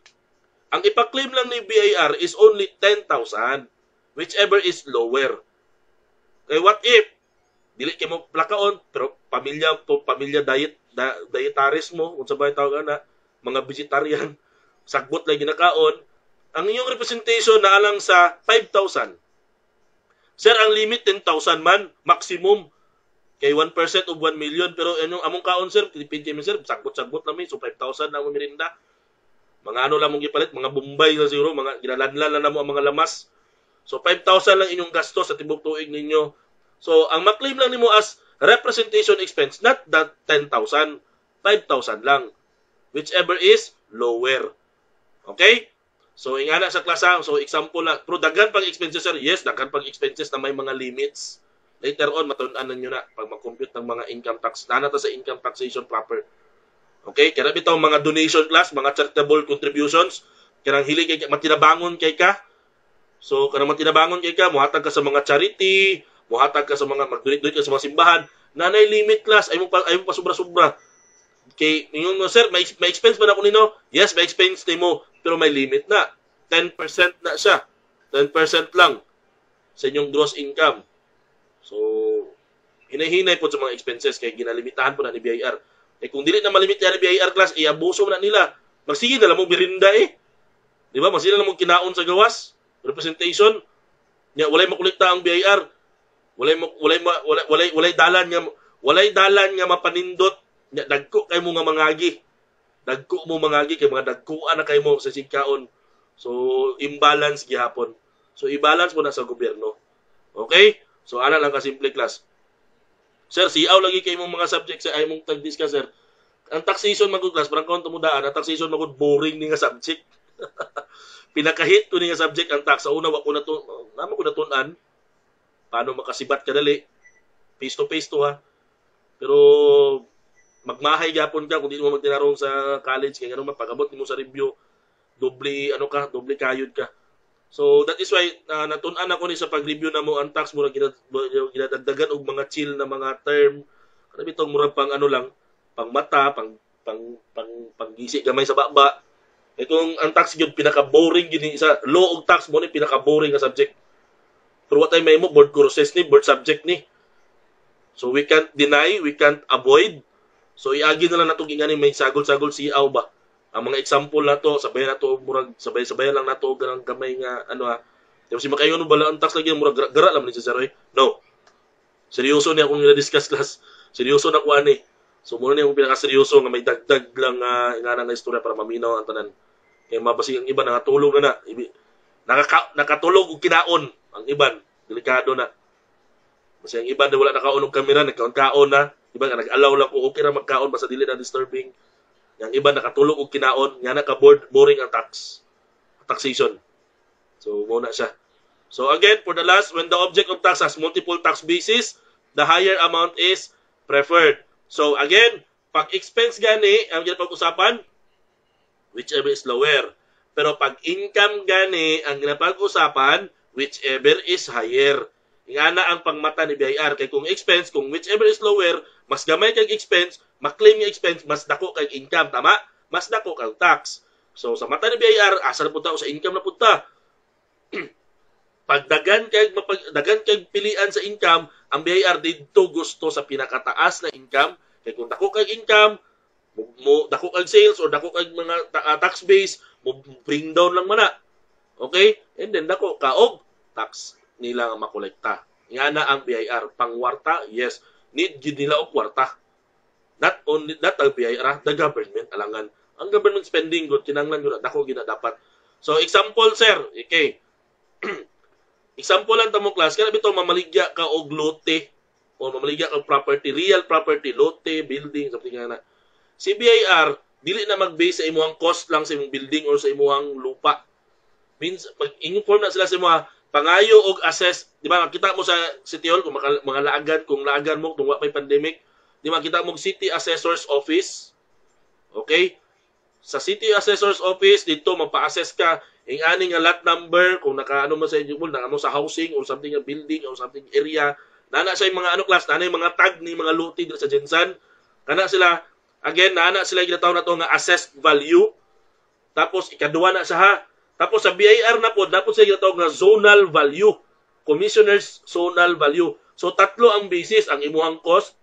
Ang ipa-claim lang ni BIR is only 10,000, whichever is lower. Okay, what if dili kay mo plakaon pero pamilya dietaris mo, unsa ba tawag ana? Mga vegetarian, sagbot lang ginakaon, ang inyong representation na alang sa 5,000. Sir, ang limit 10,000 man, maximum. Kay 1% of 1 million, pero inyong among kaon, sir, tipid kami, sir, sagbot-sagbot namin, so 5,000 na mo merinda. Mga ano lang mong gipalit, mga Bombay na siguro, mga ginaladlan na mo ang mga lamas. So 5,000 lang inyong gasto sa tibok tuig ninyo. So, ang maklaim lang nimo as representation expense, not that 10,000, 5,000 lang. Whichever is lower. Okay? So, ingana sa klasa. So, example na. Pero daghan pang expenses, sir. Yes, daghan pang expenses na may mga limits. Later on, matun-anan nyo na pag mag-compute ng mga income tax. Nanata sa income taxation proper. Okay? Kaya bitaw mga donation class, mga charitable contributions. Kaya hili kay matinabangon kay ka. So kanang tinabangon kay ka, muhatag ka sa mga charity, muhatag ka sa mga magdulit-dulit ka sa mga simbahan, nanay limit class ay mo pa sobra-sobra. Kay ingon mo sir, may expense ba na ko nino? Yes, may expense nimo, pero may limit na. 10% na siya. 10% lang sa inyong gross income. So hinay-hinay po sa mga expenses kay ginalimitahan po na ni BIR. Eh kung dili na malimit ni BIR class, iabuso na nila. Magsige na lang mo birinda eh. Di ba? Magsige na lang mo kinaon sa gawas, representation. Nya walay makolekta ang BIR. Walay dalan nga mapanindot. Nya dagko kay mo nga mangagi. Dagko mo mangagi kay mga dagkuan na kay mo sa sigkaon. So imbalance gihapon. So i-balance mo na sa gobyerno. Okay? So ana lang ka simple class. Sir, siaw lagi kay mong mga subjects ay mong tag-discuss, sir. Ang taxation magud class, parang kung tumudaan, ang taxation magud boring ni nga subject. Pinakahit ko ni nga subject ang tax. Sa una, wako na to, naman ko natunan. Paano makasibat kadali. Face to face to ha. Pero, magmahay gapon ka kung di mo magtinarong sa college, kaya ganun mapagabot mo sa review, doble kayod ka. So that is why natun-an ako ni sa pag-review na mo ang tax mura ginadagdagan og mga chill na mga term. Kada bitong mura pang ano lang, pang mata, panggisi gamay sa baba. Itong ang tax gyud pinaka-boring gini sa law og tax mo ni pinaka-boring nga subject. Pero what I may mo board courses ni, board subject ni. So we can't deny, we can't avoid. So iagi na lang nato gingani may sagol-sagol siaw ba. Ang mga example na to, sabayan na to, murag sabay-sabayan lang na to, ganang kamay nga, ano ha. Kasi makayo no bala, ang tax lagi, murag gara lang ni si Saroy. No. Seryoso niya akong nila-discuss class. Seryoso na ko ani. So muna niya akong pinaka-seryoso nga may dagdag lang nga na istorya para maminaw ang tanan. Kaya mabasig ang iba, nakatulog na na. Nakatulog og kinaon. Ang iban, delikado na. Kasi ang iban, wala nakaon og kamera, nagkaon-kaon na. Iba nga, nag-allow lang ko, okay ra magkaon, basta dili na disturbing. Yang iba nakatulog og kinaon, nga boring ang taxation. So muna siya. So again, for the last, when the object of tax has multiple tax bases, the higher amount is preferred. So again, pag expense gani ang ginapag-usapan, whichever is lower. Pero pag income gani ang ginapag-usapan, whichever is higher. Ingana ang pangmata ni BIR kay kung expense, kung whichever is lower, mas gamay kag expense, maklaim yung expense, mas dako kag income, tama? Mas dako kag tax. So sa mata ni BIR, asa na punta o sa income na punta. Pag dagan kag pilian sa income, ang BIR didto gusto sa pinakataas na income. Kay kung dako kag income, dako kag sales or dako kag mga tax base, mo bring down lang man na. Okay? And then dako kaog tax nila nga makolekta. Nga na ang BIR. Pangwarta, yes. Need gid nila og kwarta. Not ang BIR, the government alangan. Ang government spending good kinanglan gud dako gid dapat. So example sir, okay. Example lang ta mo class, kana bitaw mamaligya ka og lote o mamaligya ka og property, real property, lote, building, something nga na. Si BIR dili na mag-base sa imong cost lang sa imong building or sa imong lupa. Means pag inform na sila sa imong pangayo og assess, di ba makita mo sa City Hall kung mga laagan, kung laagan mo kung wa may pandemic, di ba makita mo City Assessor's Office. Okay? Sa City Assessor's Office dito magpa-assess ka ing ani nga lot number kung nakaano mo sa inyo na ano sa housing or something nga building or something area. Nana sa mga ano class, nana yung mga tag ni mga lote dito sa Jensan. Kana sila again, nana sila ginatawag na to nga assessed value. Tapos ikaduwa na sa ha. Tapos sa BIR na po, dapat sila ginatawag na zonal value. Commissioner's zonal value. So tatlo ang basis, ang imuhang cost,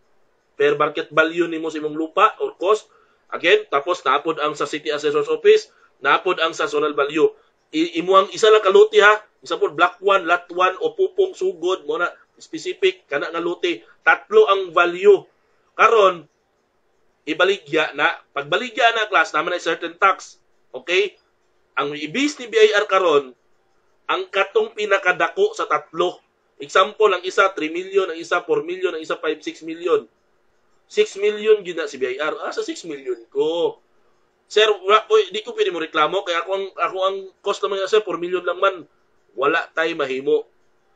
per market value nimo sa imong lupa or cost. Again, tapos naapod ang sa City Assessor's Office, naapod ang sa zonal value. Imuhang isa lang kaluti ha, isa po block 1, lot 1 o pupong sugod mo na specific kana nga luti. Tatlo ang value. Karon ibaligya na, pagbaligya na class naman ay certain tax. Okay? Ang i-base ni BIR karon ang katong pinakadako sa tatlo. Example, ang isa 3 million, ang isa 4 million, ang isa 5-6 million. 6 million gina si BIR. Sa 6 million ko. Sir, di ko pwede mo reklamo kaya ako ang cost naman sir 4 million lang man. Wala tay mahimo.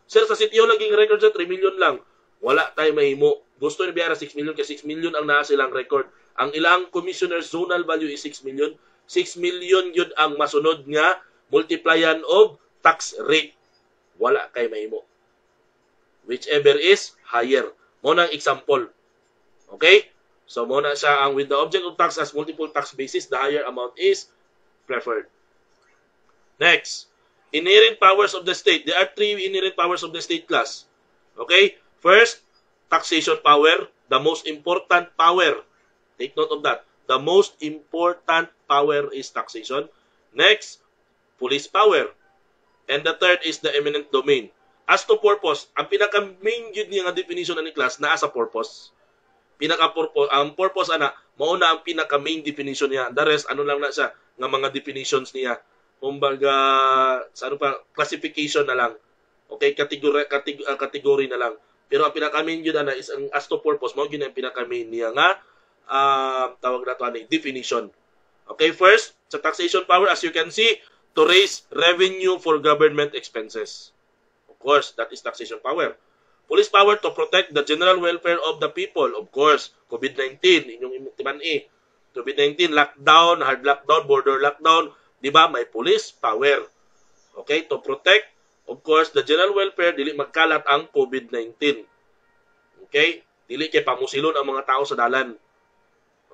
Sir, sa City Hall naging record sa 3 million lang. Wala tay mahimo. Gusto ni BIR 6 million kasi 6 million ang naa silang record. Ang ilang commissioner's zonal value is 6 million. 6 million yun ang masunod nga multiplyan of tax rate. wala kay mahimo. Whichever is higher. Mo nang example. Okay? So mo na siya ang with the object of tax as multiple tax basis, the higher amount is preferred. Next, inherent powers of the state. There are 3 inherent powers of the state class. Okay? First, taxation power, the most important power. Take note of that. The most important power is taxation. Next, police power. And the third is the eminent domain. As to purpose, ang pinaka-main yun niya nga definition na ni class, naa sa purpose. Ang purpose, mauna ang pinaka-main definition niya. The rest, ano lang na siya, nga mga definitions niya. Kumbaga, classification na lang. Okay, category na lang. Pero ang pinaka-main yun is ang as to purpose, mo yun ang pinaka-main niya nga, tawag na ito, definition. Okay, first, sa taxation power, as you can see, to raise revenue for government expenses. Of course, that is taxation power. Police power to protect the general welfare of the people. Of course, COVID-19, inyong timan-i. COVID-19, lockdown, hard lockdown, border lockdown, di ba? May police power. Okay, to protect, of course, the general welfare, dili magkalat ang COVID-19. Okay? Dili kay pamusilon ang mga tao sa dalan.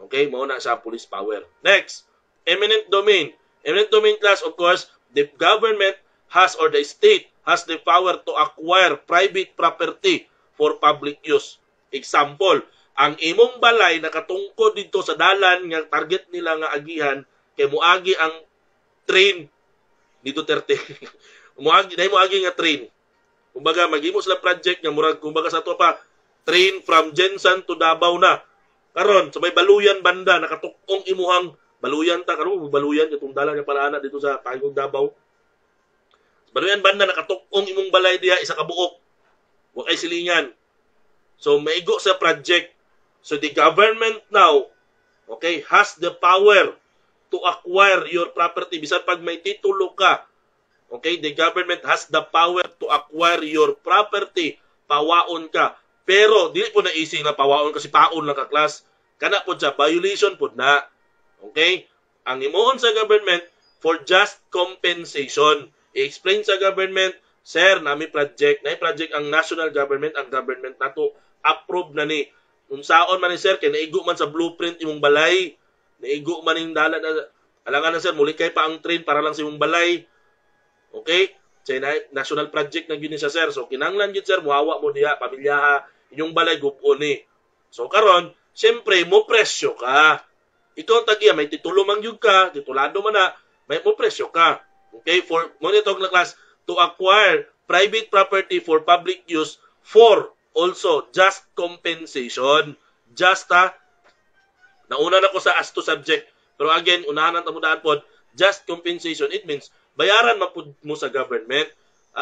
Okay, mao na sa police power. Next, eminent domain. Eminent domain class, of course, the government has or the state has the power to acquire private property for public use. Example, ang imong balay nakatungkod dito sa dalan nga target nila nga agihan kay moagi ang train ni Duterte. moagi nga train. Kumbaga maghimo sila project nga murag kumbaga sa to pa train from Jensen to Davao na. Karon sa may Baluyan banda nakatukong imuhang Baluyan ta karon Baluyan itong dalan nga palaana dito sa Pangog Davao. Baluyan banda nakatukong imong balay diha isa ka buok. Wa kay silingan. So maigo sa project. So the government now has the power to acquire your property bisan pag may titulo ka. Okay, the government has the power to acquire your property. Pawaon ka. Pero dili po na easy na pawaon kasi paon lang ka class. Kana po siya violation po na. Okay? Ang imuhon sa government for just compensation. I-explain sa government, sir, nami project ang national government, ang government nato approve na ni. Kung saon man ni sir, kay naigo man sa blueprint imong balay, naigo man ning dalan na alangan na sir, muli kay pa ang train para lang sa imong balay. Okay? Say national project na gyud ni sir. So kinahanglan gyud sir, muhawa mo diha, pamilyaha, inyong balay gupo ni. So karon, syempre mo presyo ka. Ikaw tagiya may titulo man gyud ka, titulado man na, may mo presyo ka. Okay, for monitor na class to acquire private property for public use for also just compensation. Just nauna na ko sa as to subject. Pero again, unahan ang tamudaan po, just compensation, it means bayaran mo sa government.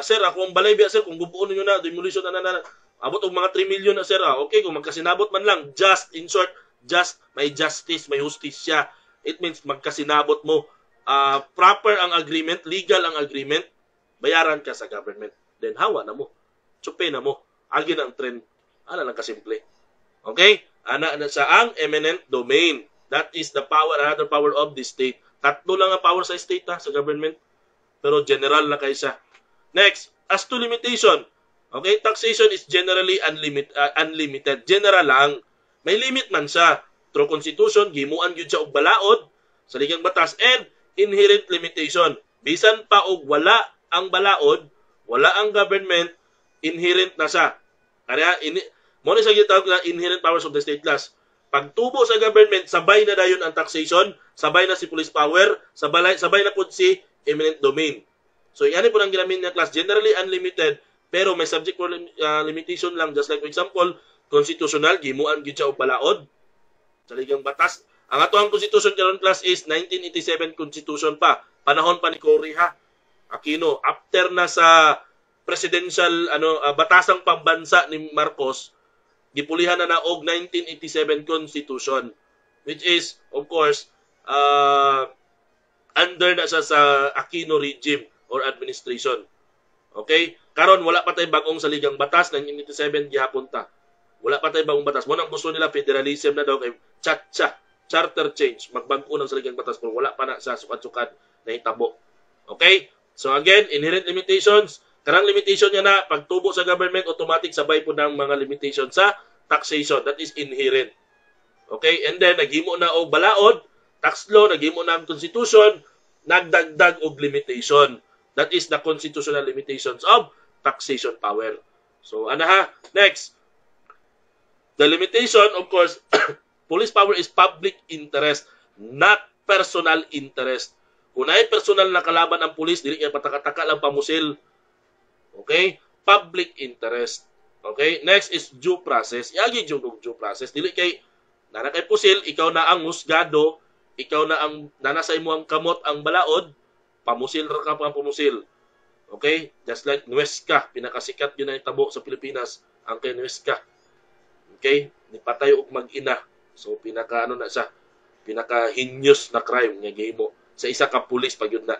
Sir, ako ang balay biya, sir, kung gubuon niyo na, demolition na, abot og mga 3 million na, sir. Okay, kung magkasinabot man lang, just, in short, just, may justice, may justisya. It means magkasinabot mo. Proper ang agreement, legal ang agreement, bayaran ka sa government. Then hawa na mo. Tsupe na mo. Agin ang trend. Ano lang kasimple. Okay? Ana na sa ang eminent domain. That is the power, another power of the state. Tatlo lang ang power sa state sa government. Pero general na kaysa. Next, as to limitation. Okay? Taxation is generally unlimited. General lang. May limit man siya. Through constitution, gimuan yun siya og balaod sa ligang batas and inherent limitation. Bisan pa og wala ang balaod, wala ang government, inherent na siya. Kaya, mo na sa gitawag na inherent powers of the state class. Pagtubo sa government, sabay na dayon ang taxation, sabay na si police power, sabay na po si eminent domain. So, yan po ang ginamit niya class. Generally unlimited, pero may subject for limitation lang. Just like for example, constitutional, gimuan gyud siya og balaod sa ligang batas. Ang ato ang constitution karon class is 1987 constitution pa. Panahon pa ni Cory Aquino. After na sa presidential batasang pambansa ni Marcos, gipulihan na og 1987 constitution, which is of course under na sa Aquino regime or administration. Okay? Karon wala pa tay bagong saligang batas 1987 gihapon ta. Wala pa tay bagong batas. Mo nang gusto nila federalism na daw kay charter change, magbago ng saligang batas pero wala pa na sa sukad-sukad na hitabo. Okay? So again, inherent limitations, Karang limitation niya na, pagtubo sa government, automatic sabay po ng mga limitation sa taxation. That is inherent. Okay? And then, naghimo na og balaod, tax law, naghimo na ang constitution, nagdagdag og limitation. That is the constitutional limitations of taxation power. So, ano ha? Next. The limitation, of course, police power is public interest, not personal interest. Kung ay personal na kalaban ang pulis, dili kay pataka-taka lang pamusil. Okay? Public interest. Okay? Next is due process. Iagi due process. Dili kay nana kay pusil, ikaw na ang husgado, ikaw na ang nanasa imo ang kamot ang balaod, pamusil ra ka pa pamusil. Okay? Just like Nuesca, pinakasikat yun ang tabo sa Pilipinas, ang kay Nuesca. Okay? Nipatay og mag-ina. So pinaka na siya, pinaka heinous na crime nga gihimo sa isa ka pulis pag yun na.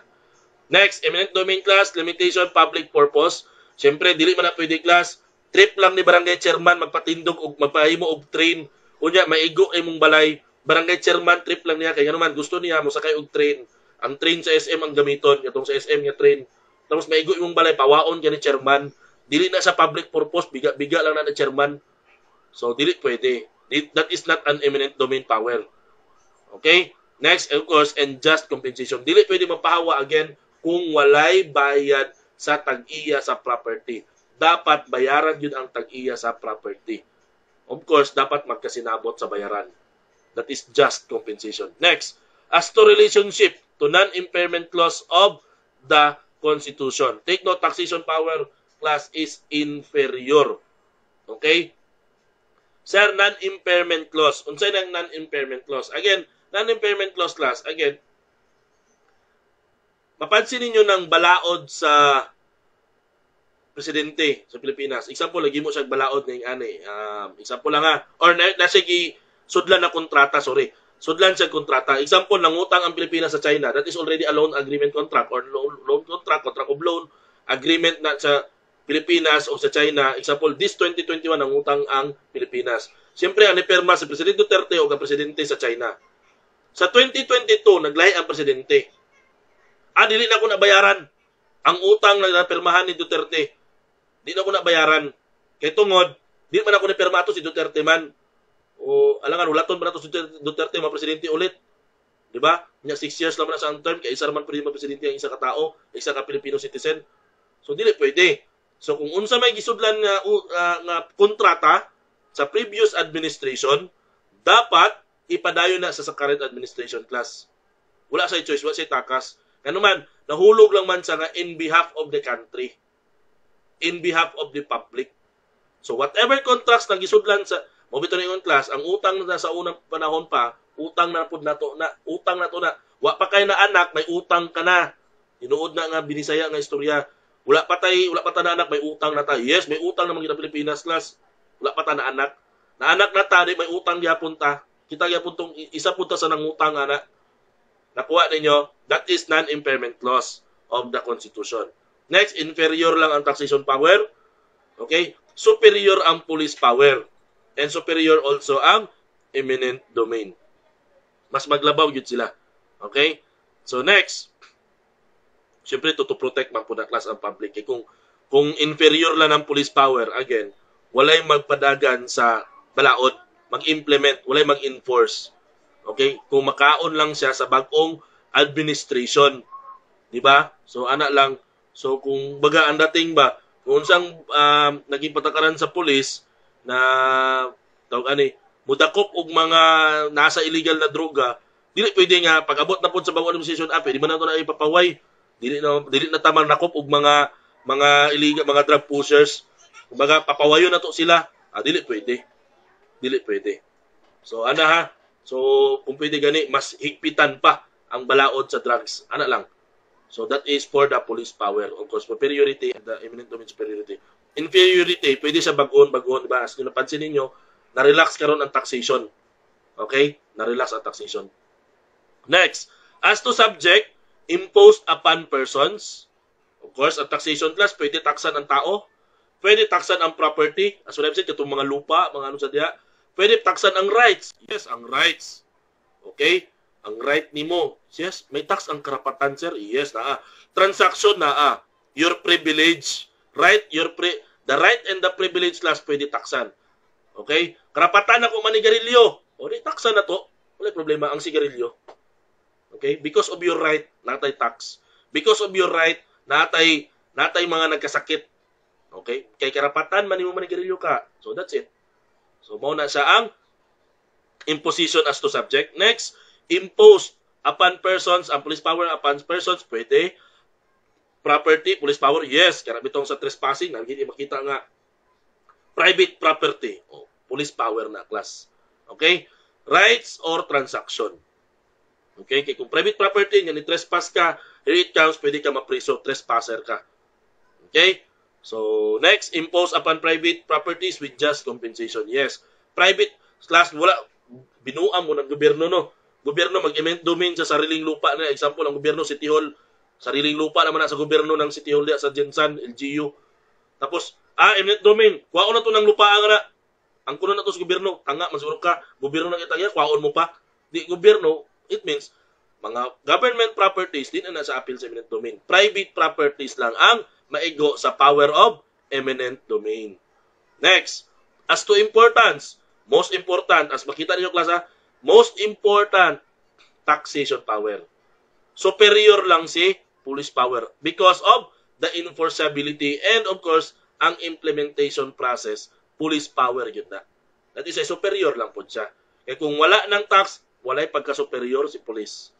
Next, eminent domain class, limitation, public purpose. Siyempre, dili man na pwede class. Trip lang ni barangay chairman, magpatindog o magpahimo og train. Unya, maigo ay mong balay. Barangay chairman, trip lang niya. Kaya naman, gusto niya, musakay og train. Ang train sa SM ang gamiton. Itong sa SM nga train. Tapos maigo imong balay, pawaon ka ni chairman. Dili na sa public purpose, biga lang na ni chairman. So, dili pwede. That is not an eminent domain power. Okay? Next, of course, and just compensation. Dili pwede mapahawa again kung walay bayad sa tag-iya sa property. Dapat bayaran yun ang tag-iya sa property. Of course, dapat magkasinabot sa bayaran. That is just compensation. Next, as to relationship to non-impairment clause of the Constitution. Take note, taxation power class is inferior. Okay? Sir, non-impairment clause. Unsay nang non-impairment clause? Again, non-impairment clause class, again, mapansin ninyo ng balaod sa presidente sa Pilipinas. Example, lagi mo siya balaod ng ani. Example lang ha. Or nasa sudlan na kontrata, sorry. Sudlan siya kontrata. Example, nangutang ang Pilipinas sa China. That is already a loan agreement contract or loan contract of loan agreement na sa Pilipinas o sa China. Example, this 2021 nangutang ang Pilipinas. Siyempre, ang nipirma si Presidente Duterte o ka-presidente sa China. Sa 2022, naglahi ang presidente. Dili na ko nabayaran. Ang utang na napirmahan ni Duterte. Di na ko nabayaran. Kaya tungod, di man ako napirma to si Duterte man. O, alangan, ulaton ba na to si Duterte, mga presidente ulit. Diba? 6 years lang na sa ang term, kaya isa naman pwede mga presidente ang isa ka tao, isa ka Filipino citizen. So, dili pwede. So, kung unsa may gisudlan nga kontrata sa previous administration, dapat ipadayon na sa current administration class. Wala sa choice, wala sa takas. Kano man, nahulog lang man sa nga in behalf of the country. In behalf of the public. So whatever contracts na gisudlan sa mobito na class, ang utang na sa unang panahon pa, utang na pud nato na, utang na to na. Wa pa kay na anak, may utang ka na. Tinuod na nga binisaya nga istorya. Wala pa ta na anak, may utang na ta. Yes, may utang na mga Pilipinas class. Wala pa ta na anak. Na anak na ta, may utang gyapon ta. Kita gyapon tong isa punta sa nangutang ana. Nakuha ninyo, that is non-impairment clause of the Constitution. Next, inferior lang ang taxation power. Okay? Superior ang police power. And superior also ang eminent domain. Mas maglabaw yun sila. Okay? So next, siyempre to protect man po na class ang public. Kung inferior lang ang police power, again, walay magpadagan sa balaod, mag-implement, walay mag-enforce. Okay? Kung makaon lang siya sa bagong administration. Di ba? So, ana lang. So, kung baga ang dating ba, kung saan naging patakaran sa pulis na tawag mudakop og mga nasa illegal na droga, dili pwede nga pag-abot na po sa bagong administration, pwede man na ito na ipapaway. Dili na tamang nakop og mga illegal, mga drug pushers. Kumbaga, papawayo na to sila. Dili pwede. Dili pwede. So, ana ha? So, kung pwede gani, mas higpitan pa ang balaod sa drugs. Ana lang. So, that is for the police power. Of course, superiority and the eminent domain superiority. Inferiority, pwede sa bagon, diba? As kung napansin ninyo, na-relax karon ang taxation. Okay? Na-relax ang taxation. Next, as to subject, imposed upon persons. Of course, ang taxation class, pwede taksan ang tao. Pwede taksan ang property. As what I've said, itong mga lupa, mga ano sa diya. Pwede taksan ang rights. Yes, ang rights. Okay? Ang right nimo. Yes, may tax ang karapatan, sir. Yes, naa. Transaction, naa. Your privilege. The right and the privilege class pwede taksan. Okay? Karapatan ako manigarilyo. O di taksan na to. Wala problema ang sigarilyo. Okay? Because of your right, natay tax. Because of your right, natay mga nagkasakit. Okay? Kay karapatan man mo manigarilyo ka. So that's it. So mao na siya ang imposition as to subject. Next, imposed upon persons, ang police power upon persons, pwede. Property, police power, yes. Kaya bitong sa trespassing, hindi makita nga. Private property, police power na class. Okay? Rights or transaction. Okay? Kaya kung private property, yan ni-trespass ka, here it comes, pwede ka mapriso, trespasser ka. Okay? So, next, impose upon private properties with just compensation. Yes. Private class, wala, binuam mo ng gobyerno, no? Gobyerno mag-eminent domain sa sariling lupa na. Example, ang gobyerno, City Hall, sariling lupa naman na sa gobyerno ng City Hall sa Jensan, LGU. Tapos, eminent domain, kuwaon na to ng lupa nga na. Ang kuno na to sa gobyerno, tanga, masurok ka, gobyerno na kita, kuwaon mo pa. Di gobyerno, it means, mga government properties, din na sa appeal sa eminent domain. Private properties lang ang maigo sa power of eminent domain. Next, as to importance, most important, as makita ninyo klasa, most important, taxation power. Superior lang si police power because of the enforceability and of course, ang implementation process, police power yun na. That is, superior lang po siya. Kaya kung wala ng tax, wala'y pagka-superior si police.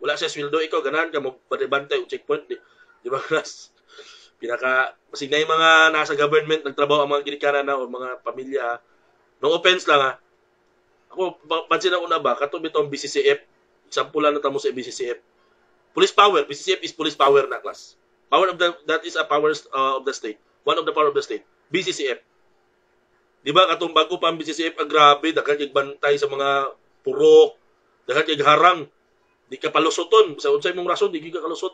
Wala siya sweldo, ikaw, ganahan ka, magbantay o checkpoint. Di ba, class? Kasi na yung mga nasa government, nagtrabaho ang mga ginikanan na o mga pamilya. No offense lang ha. Ako, pansin ako na ba, katubi itong BCCF, example lang na tamo sa BCCF. Police power, BCCF is police power na class. That is a powers of the state. One of the power of the state. BCCF. Di ba, katong bago pa ang BCCF, grabe, daghan kay bantay sa mga purok, daghan kay harang, di ka palusoton. Sa unsay mong rason, di ka kalusot.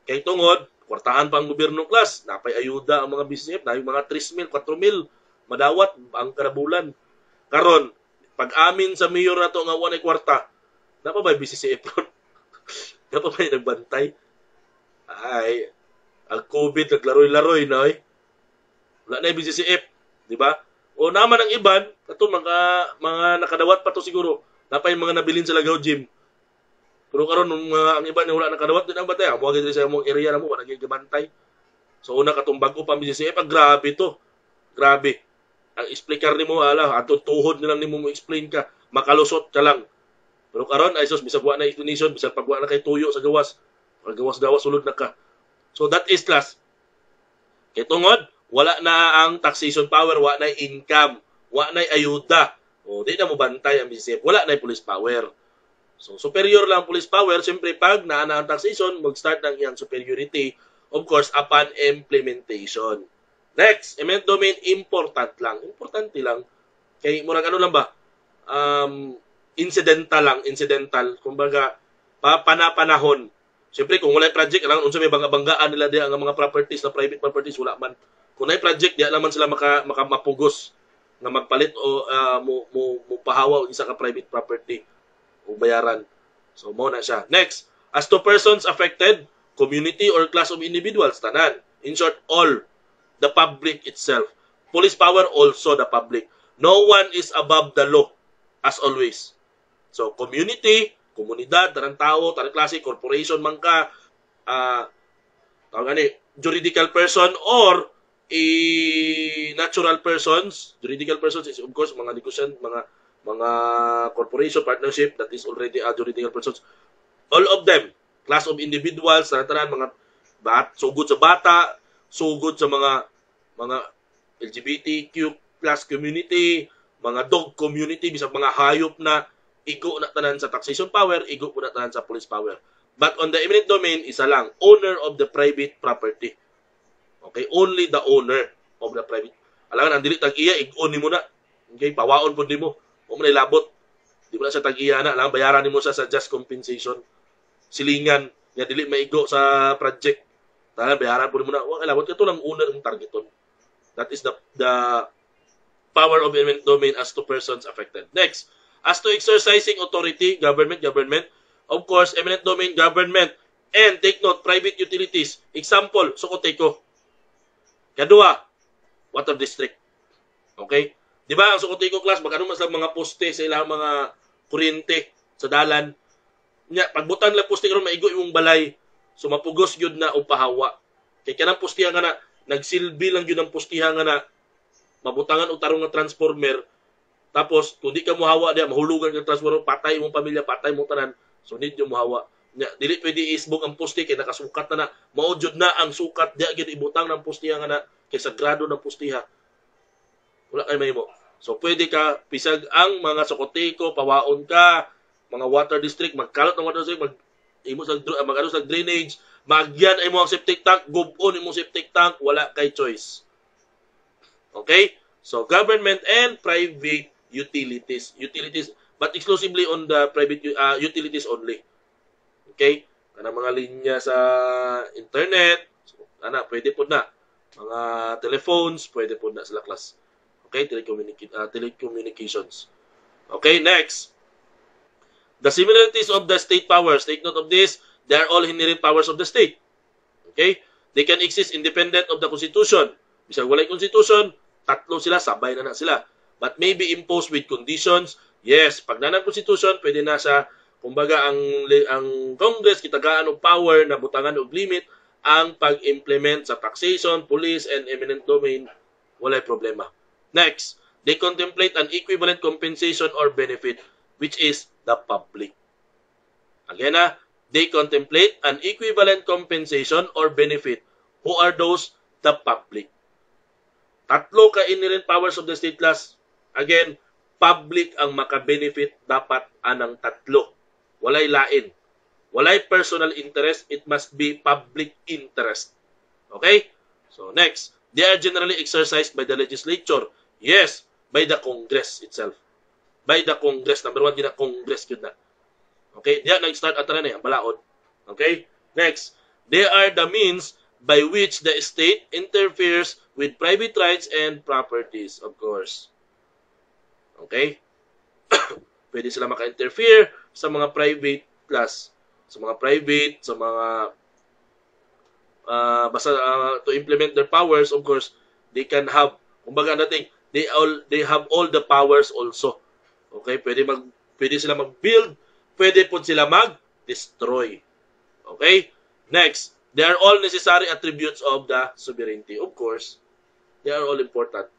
Kay tungod, kwartaan pa ang gobyerno class, napay ayuda ang mga BCCF, na yung mga 3,000, 4,000, madawat ang karabulan. Karon, pag amin sa mayor na to nga wanay kwarta, napa ba BCCF ron? Napa ba nagbantay? Ay, ang COVID, naglaroy-laroy na eh. Wala na yung BCCF, di ba? O naman ang iban, ito mga nakadawat pa to siguro, napay mga nabilin sa Lagaw Gym. Pero karon ang iban na wala nakadawat din ang batay, buwagin din sa mong area na mo, wala naging gabantay. So una katong bago pa ang BCCF, grabe to. Grabe. Ang explicar nimo ala, ato tuhod nilang nimo mo explain ka, makalusot ka lang. Pero karon ay sus bisag wa na explanation, bisag pagwa na kay tuyo sa gawas. Pag gawas-gawas sulod na ka. So that is class. Kay tungod, wala na ang taxation power, wala na income, wala na ayuda. O di na mo bantay ang BCCF, wala na police power. So superior lang ang police power, siyempre pag naana ang taxation, mag-start ng iyang superiority, of course, upon implementation. Next, eminent domain, important lang. Importante lang. Kay murag ano lang ba? Incidental. Kumbaga, panapanahon. Siyempre, kung wala project, alam, unsa may bangga-banggaan nila diya ang mga properties na private properties, wala man. Kung may project, di naman sila mapugos na magpalit o pahawa o isa ka private property o bayaran. So, mo na siya. Next, as to persons affected, community or class of individuals, tanan. In short, all. The public itself. Police power, also the public. No one is above the law, as always. So, community, komunidad, tarang tao, tarang klase, corporation man ka, juridical person or natural persons. Juridical persons is of course mga negosyan, mga corporation, partnership, that is already juridical persons. All of them, class of individuals, tanan mga sugod sa bata, sugod sa mga LGBTQ plus community, mga dog community, bisag mga hayop na igo na tanan sa taxation power, igo po na tanan sa police power. But on the eminent domain, isa lang, owner of the private property. Okay, only the owner of the private. Alangan, ang dili tag-iya, ig-on mo na. Okay, pawaon po di mo. Huwag mo na ilabot. Di mo na sa tag-iya na. Alangan, bayaran mo sa just compensation. Silingan, nga dili maigo sa project. Talan, bayaran po mo na. Huwag ilabot. Ito lang owner ang targeton. That is the power of eminent domain as to persons affected. Next, as to exercising authority, government, of course, eminent domain, government, and take note, private utilities. Example, Socoteko. Kadua, water district. Okay? Di ba, ang sukuti ko class, magkano mas mga poste sa ilang mga kuryente sa dalan. Nya, pagbutan lang poste karon maigo imong balay, so mapugos gyud na o pahawa. Kay kanang postihan nga na, nagsilbi lang gyud ang postihan nga na, mabutangan og tarong nga transformer, tapos kung di ka mohawa diya, mahulugan ka transformer, patay imong pamilya, patay imong tanan, so need yung mohawa. Nya, dili pwede isbog ang poste kay nakasukat na mao jud na ang sukat diya gyud ibutang ng postihan nga na kay sagrado ng postiha. Wala kay mahimo. So, pwede ka, pisag ang mga sokotiko, pawaon ka, mga water district, magkalot ng water district, mag-ano sa drainage, magyan ay mo ang septic tank, gubon imong septic tank, wala kay choice. Okay? So, government and private utilities. Utilities, but exclusively on the private utilities only. Okay? Kanang mga linya sa internet, pwede po na. Mga telephones, pwede po na sila class. Okay, telecommunications. Okay, next. The similarities of the state powers. Take note of this. They are all inherent powers of the state. Okay? They can exist independent of the Constitution. Bisag walay Constitution, tatlo sila, sabay na sila. But may be imposed with conditions. Yes, pag nanang Constitution, pwede na sa, kumbaga, ang Congress, kitagaan og power na butangan og limit ang pag-implement sa taxation, police, and eminent domain. Walay problema. Next, they contemplate an equivalent compensation or benefit, which is the public. Again, they contemplate an equivalent compensation or benefit. Who are those? The public. Tatlo ka inherent powers of the state class. Again, public ang maka-benefit, dapat anang tatlo. Walay lain. Walay personal interest, it must be public interest. Okay? So, next. They are generally exercised by the legislature. Yes, by the Congress itself. By the Congress. Number one, na Congress yun na. Okay? Diyan nag-start at na ang balaod. Okay? Next. They are the means by which the state interferes with private rights and properties, of course. Okay? Pwede sila maka-interfere sa mga private class. Sa mga private, sa mga to implement their powers, of course, they can have, kumbaga natin, they have all the powers also. Okay? Pwede sila mag-build, pwede po sila mag-destroy. Okay? Next, they are all necessary attributes of the sovereignty. Of course, they are all important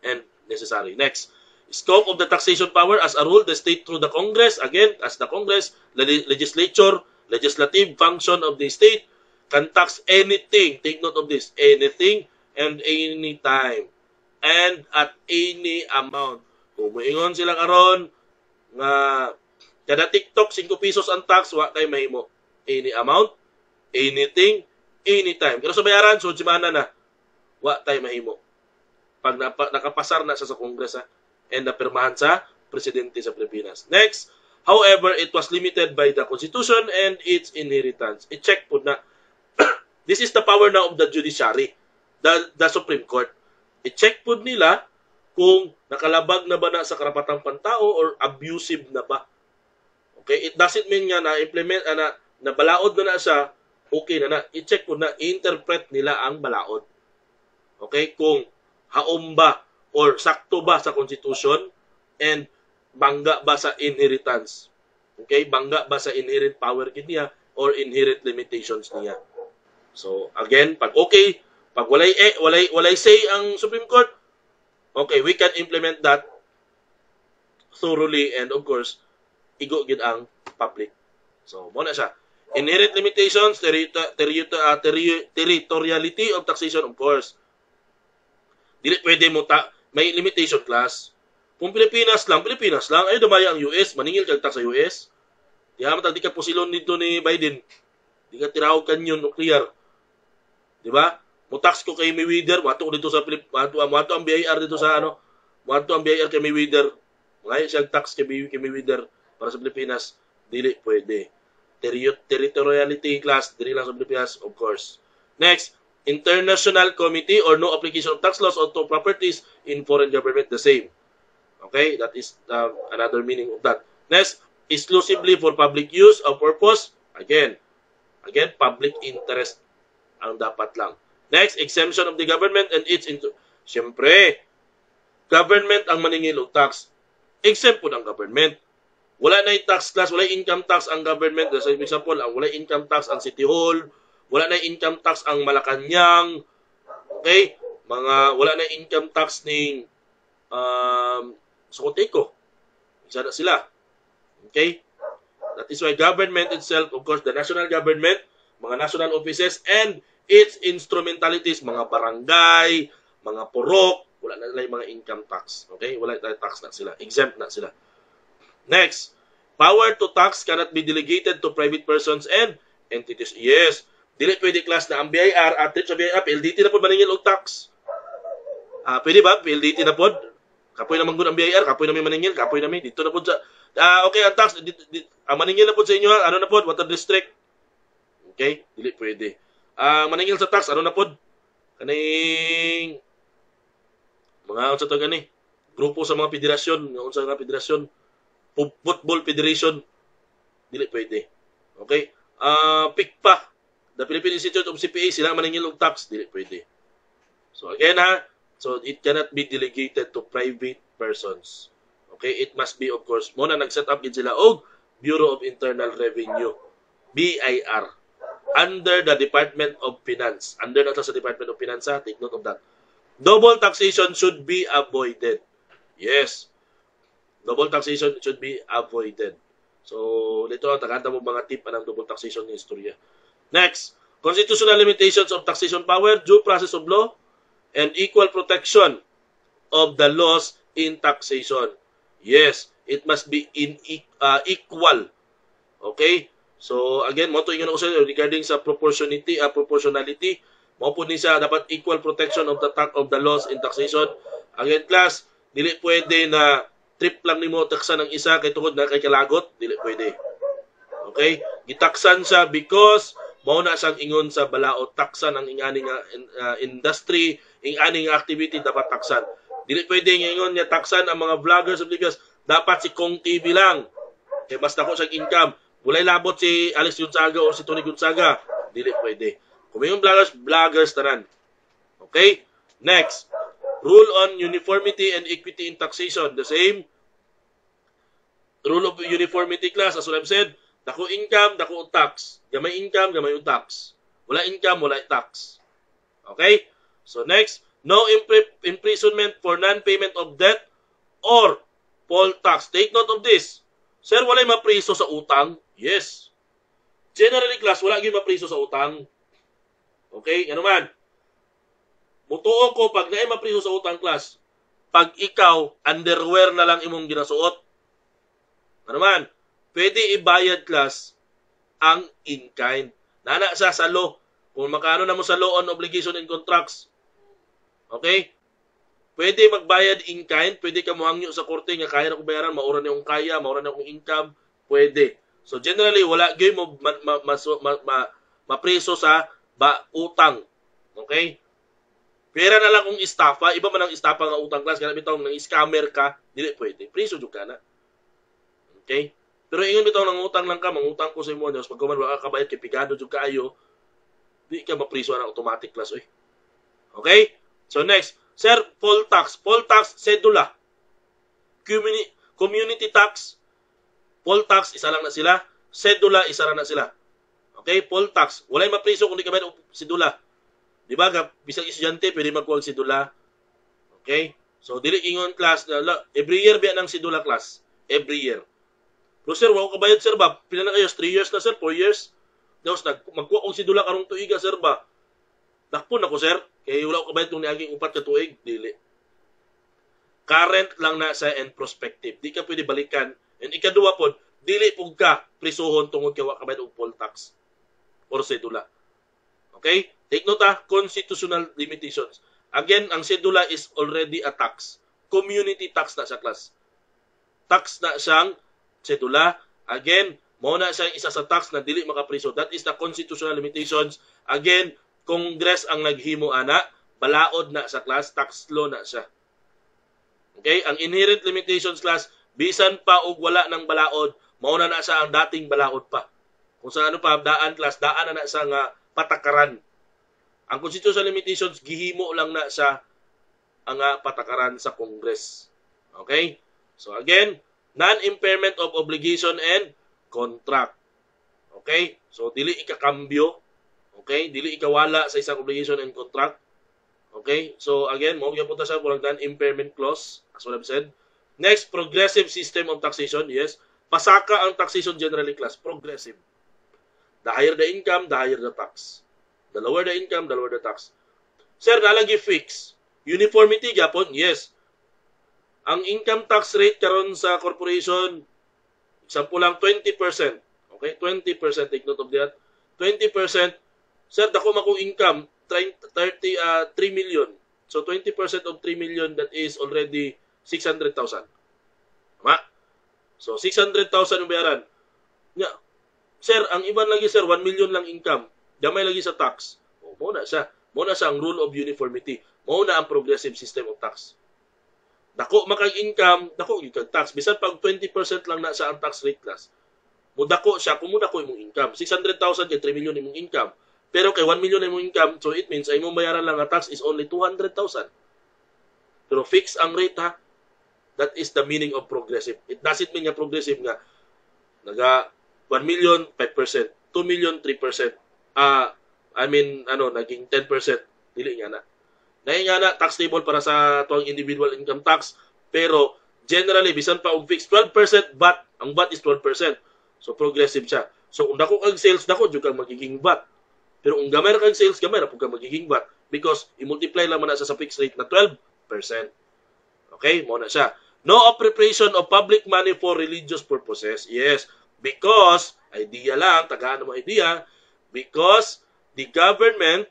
and necessary. Next, scope of the taxation power. As a rule, the state through the Congress, again, as the Congress, legislature, legislative function of the state, can tax anything. Take note of this. Anything and any time. And at any amount. Kung muingon sila karon nga kada TikTok 5 pesos ang tax, wa kay mahimo. Any amount, anything, anytime. Pero sa bayaran, so simana na, wa tay mahimo. Pag nakapasar na sa Congress and napirmahan sa presidente sa Pilipinas. Next, however, it was limited by the Constitution and its inheritance. I-check po na. This is the power now of the judiciary, the Supreme Court. I-check po nila kung nakalabag na ba na sa karapatang pantao or abusive na ba. Okay? It doesn't mean nga na-implement, na balaod na siya, okay na. I-check po na, i-interpret nila ang balaod. Okay? Kung haom ba or sakto ba sa Constitution and bangga ba sa inheritance. Okay? Bangga ba sa inherent power niya or inherent limitations niya. So, again, pag okay, pag walay say ang Supreme Court, okay, we can implement that thoroughly and of course, igo gid ang public. So, muna siya. Inherent limitations, territoriality of taxation, of course. Dili pwede mo may limitation class. Kung Pilipinas lang, ay dumaya ang US, maningil kag tax sa US. Di ha matag di ka pusilon dito ni Biden. Di ka tirawag kanyon nuclear. Di ba? Mo-tax ko kay Mayweather, mato ko dito sa mato ang BIR dito sa mato ang BIR kay Mayweather. Ngayon siya tax kay Mayweather para sa Pilipinas, dili pwede. Territoriality class, dili lang sa Pilipinas, of course. Next, international committee or no application of tax laws onto properties in foreign government, the same. Okay, that is another meaning of that. Next, exclusively for public use or purpose, again, public interest ang dapat lang. Next, exemption of the government and its Siyempre, government ang maningil og tax. Exempt po ng government. Wala na yung tax class, wala income tax ang government. For example, wala income tax ang City Hall, wala na income tax ang Malacanang, okay? Wala na income tax ning Socoteco. Isa na sila. Okay? That is why government itself, of course, the national government, mga national offices, and its instrumentalities, mga barangay, mga purok, wala na nila yung mga income tax. Okay? Wala na tax na sila. Exempt na sila. Next, power to tax cannot be delegated to private persons and entities. Yes. Dili pwede class na ang BIR at sa BIR, PLDT na po maningil og tax. Pwede ba? PLDT na po. Kapoy naman gud ang BIR, kapoy namin maningil, kapoy namin. Dito na po sa... okay, ang tax, ang maningil na po sa inyo, ano na po? Water District. Okay? Dili pwede. Maningil sa tax, ano na po? Kaning... Mga unsa to gani? Grupo sa mga federasyon, unsa nga federasyon? Football Federation, dili pwede. Okay? PICPA, the Philippine Institute of CPA, sila maningil og tax, dili pwede. So again so it cannot be delegated to private persons. Okay? It must be, of course, muna nag-set up gid sila og Bureau of Internal Revenue, BIR, under the Department of Finance. Under na sa Department of Finance, take note of that. Double taxation should be avoided. Yes. Double taxation should be avoided. So, dito ang tagantang mo mga tip ng double taxation ng istorya. Next, constitutional limitations of taxation power, due process of law, and equal protection of the laws in taxation. Yes, it must be equal. Okay? So, again, mo ito ingon ako sa regarding sa proportionality, mo po ni sa dapat equal protection of the laws in taxation. Again, class, dili pwede na trip lang nimo taksan ng isa kay tungod na kay kalagot, dili pwede. Okay? Gitaksan siya because mao na siyang ingon sa balaod, taksan ang ingani nga industry, ingani nga activity dapat taksan. Dili pwede nga ingon niya taksan ang mga vloggers of Ligas, dapat si Kong TV lang. Kay basta ko siyang income. Walay labot si Alex Gonzaga o si Tony Gonzaga, dili pwede. Kung may vloggers tanan. Okay? Next. Rule on uniformity and equity in taxation. The same. Rule of uniformity class, as what I've said, dako income, dako tax. Gamay income, gamay tax. Wala income, wala tax. Okay? So next, no imprisonment for non-payment of debt or poll tax. Take note of this. Sir, wala mapriso sa utang? Yes. Generally class, wala gyud mapriso sa utang. Okay? Ano man? Mutuo ko pag naay mapriso sa utang class, pag ikaw underwear na lang imong ginasuot. Ano man? Pwede ibayad class ang in-kind. Nana sa law. Kung makano na mo sa law on obligation and contracts. Okay? Pwede magbayad in-kind, pwede ka muhangyo sa korte nga kaya na kong bayaran, maura na yung kaya, maura na yung income, pwede. So generally wala gyud mo mapriso sa utang. Okay? Pera na lang kung estafa, iba man ang estafa nga utang class, kaya bitaw nang scammer ka, dili pwede. Priso jud ka na. Okay? Pero ingon bitaw nang utang lang ka, mangutang ko sa imo, pag kuman wala ka bayad kay pigado jud kaayo, di ka mapriso na automatic class oy. Okay? So next, sir, poll tax, sedula. Community tax, poll tax isa lang na sila, sedula isa lang na sila. Okay? Poll tax, walay mapriso kung di ka bayad og sedula. Di ba? Bisang estudyante, pwede magkuha ng sidula. Okay? So, dili ingon class, every year biya ng sidula class. Every year. Pero sir, wala ko kabayad sir ba? Pila na kayo? 3 years na sir? 4 years? Tapos, magkuha kong sidula karong tuiga sir ba? Nakpon ako sir. Kaya wala ko kabayad itong niaging 4 ka tuig. Dili. Current lang na sa and prospective. Di ka pwede balikan. And ikaduwa po, dili po ka prisuhon tungod kaya wala kabayad og poll tax or sidula. Okay? Take note constitutional limitations. Again, ang sedula is already a tax. Community tax na sa class. Tax na siyang sedula. Again, mao na siyang isa sa tax na dili makapriso. That is the constitutional limitations. Again, Congress ang naghimo ana, balaod na sa class, tax law na siya. Okay? Ang inherent limitations class, bisan pa og wala ng balaod, mao na siya ang dating balaod pa. Kung sa ano pa, daan class, daan na siya nga patakaran. Ang constitutional limitations gihimo lang na sa ang patakaran sa Congress. Okay? So again, non-impairment of obligation and contract. Okay? So dili ikakambyo. Okay? Dili ikawala sa isang obligation and contract. Okay? So again, mo gyud punta sa non-impairment clause as what I've said. Next, progressive system of taxation. Yes. Pasaka ang taxation generally class. Progressive. The higher the income, the higher the tax. The lower the income, the lower the tax. Sir, nalagi fix. Uniformity gyapon, yes. Ang income tax rate karon sa corporation, example lang 20%. Okay? 20%, take note of that. 20%. Sir, dako makong income 3 million. So 20% of 3 million, that is already 600,000. Tama? So 600,000 ang bayaran. Nya, sir, ang iban lagi sir 1 million lang income. Gamay lagi sa tax. O, mo na siya. Mo na siya ang rule of uniformity. Mo na ang progressive system of tax. Dako makag income, dako gyud tax. Bisan pag 20% lang na sa ang tax rate class. Mudako siya, kung mudako imong income. 600,000 kay 3 million imong income. Pero kay 1 million imong income, so it means ay imong bayaran lang nga tax is only 200,000. Pero fix ang rate ha. That is the meaning of progressive. It doesn't mean nga progressive nga naga 1 million 5%, 2 million 3%. Naging 10%. Dili nga na. Dahil nga na, tax table para sa tuwang individual income tax. Pero, generally, bisan pa og fixed 12% VAT. Ang VAT is 12%. So, progressive siya. So, kung dako kag sales, dako dyan kang magiging VAT. Pero kung gamay na kag sales, gamay na po kang magiging VAT. Because, i-multiply lang na sa fixed rate na 12%. Okay? Muna siya. No appropriation of public money for religious purposes. Yes. Because, idea lang, tagaan mo idea, because the government,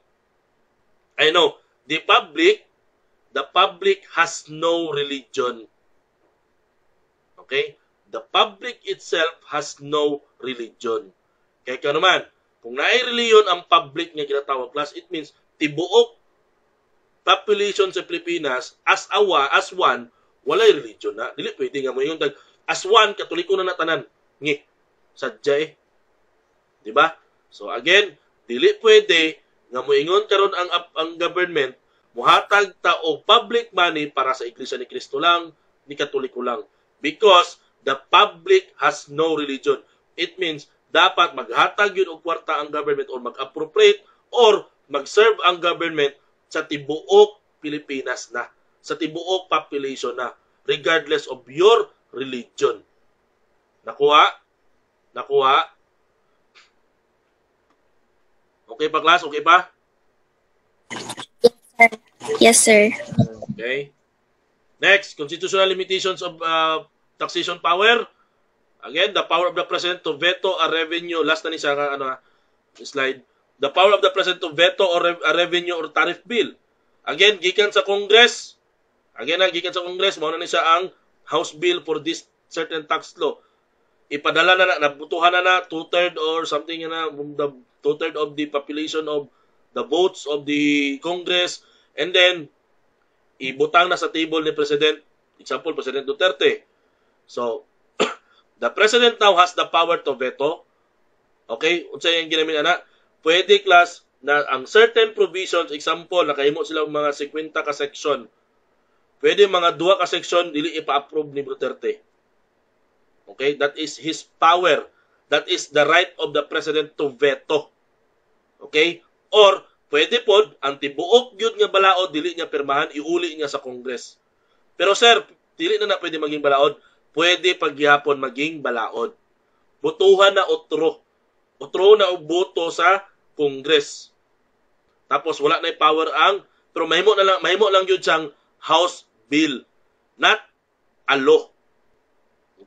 the public has no religion. Okay? The public itself has no religion. Kaya ka naman, kung naay reliyon ang public nga ginatawag class, it means tibuok population sa Pilipinas as one, walay religion na. Dili pwede nga mo yung as one, katoliko na natanan. Ngi, sadya eh. Diba? So again, dili pwede nga moingon karon ang government muhatag ta og public money para sa Iglesia ni Cristo lang, ni Katoliko lang, because the public has no religion. It means dapat maghatag yun og kwarta ang government or mag-appropriate or mag-serve ang government sa tibuok Pilipinas na, sa tibuok population na, regardless of your religion. Nakuha? Okay pa, class? Okay pa? Yes, sir. Okay. Next, constitutional limitations of taxation power. Again, the power of the president to veto a revenue. Last na ni sa slide. The power of the president to veto a revenue or tariff bill. Again, gikan sa Congress. Gikan sa Congress, mao na ni siya ang House bill for this certain tax law. Ipadala na nabutuhan na 2/3 or something na the 2/3 of the population of the votes of the Congress, and then ibutang na sa table ni President, example President Duterte. So the President now has the power to veto. Okay, unsa yung ginamit ana? Pwede class na ang certain provisions, example nakahimo sila mga 50 ka section. Pwede mga 2 ka section dili ipa-approve ni Duterte. Okay, that is his power. That is the right of the president to veto. Okay? Or, pwede pod, ang tibuok yun nga balaod, dili niya pirmahan, iuli niya sa Congress. Pero sir, dili na pwede maging balaod. Pwede pagyapon maging balaod. Butuhan na otro. Otro na boto sa Congress. Tapos, wala na yung power pero mahimo lang yun siyang House Bill. Not a law.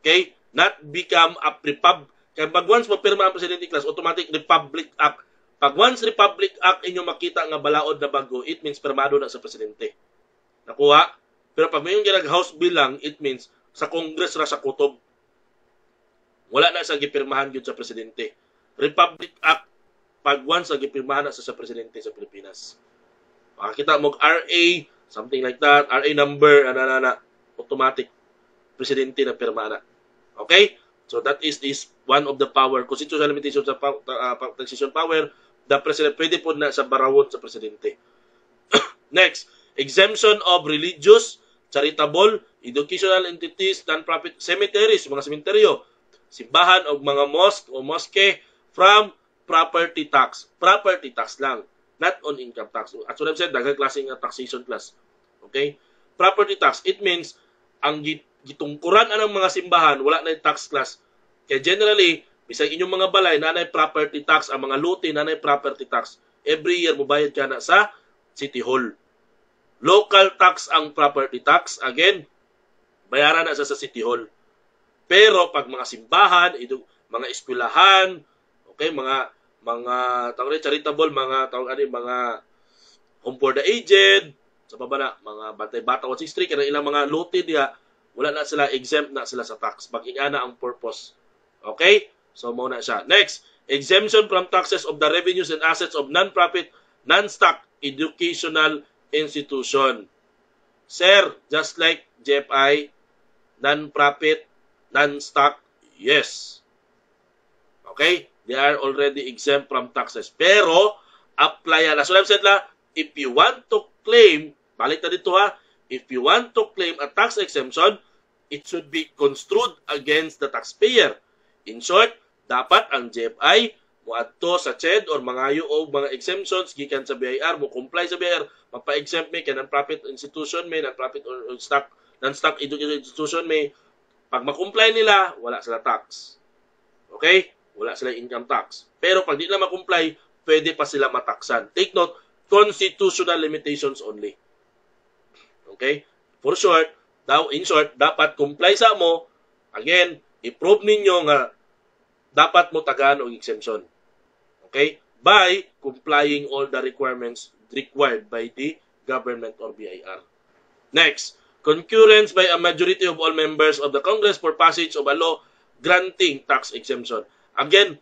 Okay? Not become a republic. Kaya pag once mapirma ang Presidente class, automatic Republic Act. Pag once Republic Act inyo makita nga balaod na bago, it means pirmado na sa Presidente. Nakuha? Pero pag mayroong ginag-House Bill lang, it means sa Congress ra sa kutob. Wala na sa gipirmahan yun sa Presidente. Republic Act, pag once sa gipirmahan na sa Presidente sa Pilipinas. Makakita mo RA, something like that, RA number, automatic. Presidente na pirma na. Okay? So that is one of the power, constitutional limitations sa taxation power, the president. Pwede po na sa barawon sa presidente. Next, exemption of religious, charitable, educational entities, non-profit cemeteries, mga sementeryo, simbahan o mga mosque o mosque from property tax. Property tax lang, not on income tax. As what I've said, daghang klase nga taxation class. Okay? Property tax, it means ang gitungkuran anang mga simbahan, wala na yung tax class. Kaya generally, bisag inyong mga balay, nanay property tax, ang mga luti, nanay property tax. Every year, mubayad ka na sa City Hall. Local tax ang property tax. Again, bayaran na sa City Hall. Pero pag mga simbahan, mga eskwelahan, okay, mga tawag rin, charitable, mga home for the aged, sa baba na, mga bata 163, kaya ilang mga luti diya, wala na sila, exempt na sila sa tax. Pag-ingana ang purpose. Okay? So, muna siya. Next, exemption from taxes of the revenues and assets of non-profit, non-stock educational institution. Sir, just like JFI, non-profit, non-stock, yes. Okay? They are already exempt from taxes. Pero, apply yan. So, I've said la, if you want to claim, balik na dito ha, if you want to claim a tax exemption, it should be construed against the taxpayer. In short, dapat ang JFI muadto sa CHED or mangayo og mga exemptions gikan sa BIR, mo comply sa BIR, magpa-exempt may kay non-profit institution may, non-profit or stock, non-stock education institution may. Pag ma-comply nila, wala sila tax. Okay? Wala sila income tax. Pero pag di na ma-comply, pwede pa sila mataksan. Take note, constitutional limitations only. Okay? In short, dapat comply sa mo. Again, i-prove ninyo nga dapat mo tagaan og exemption. Okay? By complying all the requirements required by the government or BIR. Next, concurrence by a majority of all members of the Congress for passage of a law granting tax exemption. Again,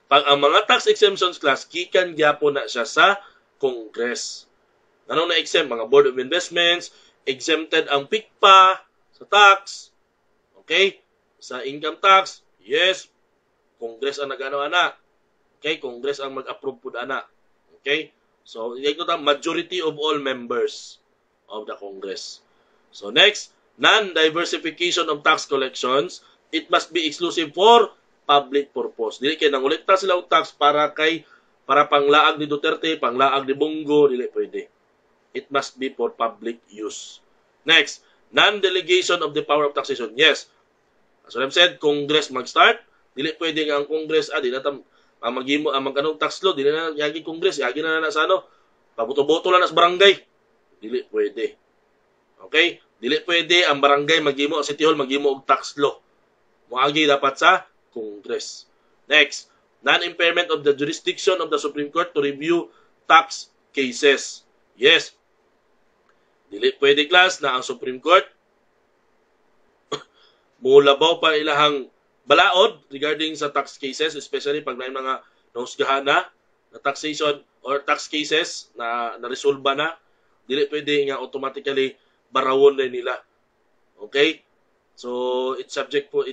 pag ang mga tax exemptions class, gikan gyapon na siya sa Congress. Ano na exempt? Mga Board of Investments, exempted ang PICPA sa tax. Okay? Sa income tax, yes, Congress ang nag-ano ana. Okay? Congress ang mag-approve po ana. Okay? So, ito ta majority of all members of the Congress. So, next, non-diversification of tax collections, it must be exclusive for public purpose. Dili kay nangolekta sila og tax para panglaag ni Duterte, panglaag ni Bongo, dili pwede. It must be for public use. Next, non-delegation of the power of taxation. Yes. As I've said, Congress mag-start, dili pwede nga ang Congress, di na maghimo ang magkanong tax law, dili na yagi Congress, yagi na sa ano, pabuto-boto lang sa barangay. Dili pwede. Okay? Dili pwede ang barangay maghimo, ang City Hall maghimo og tax law. Moagi dapat sa Congress. Next, non-impairment of the jurisdiction of the Supreme Court to review tax cases. Yes. Dili pwede class na ang Supreme Court mulabaw pa ilahang balaod regarding sa tax cases, especially pag may mga nahusgahan na taxation or tax cases na naresolba na. Dili pwede nga automatically barawon na nila. Okay? So, it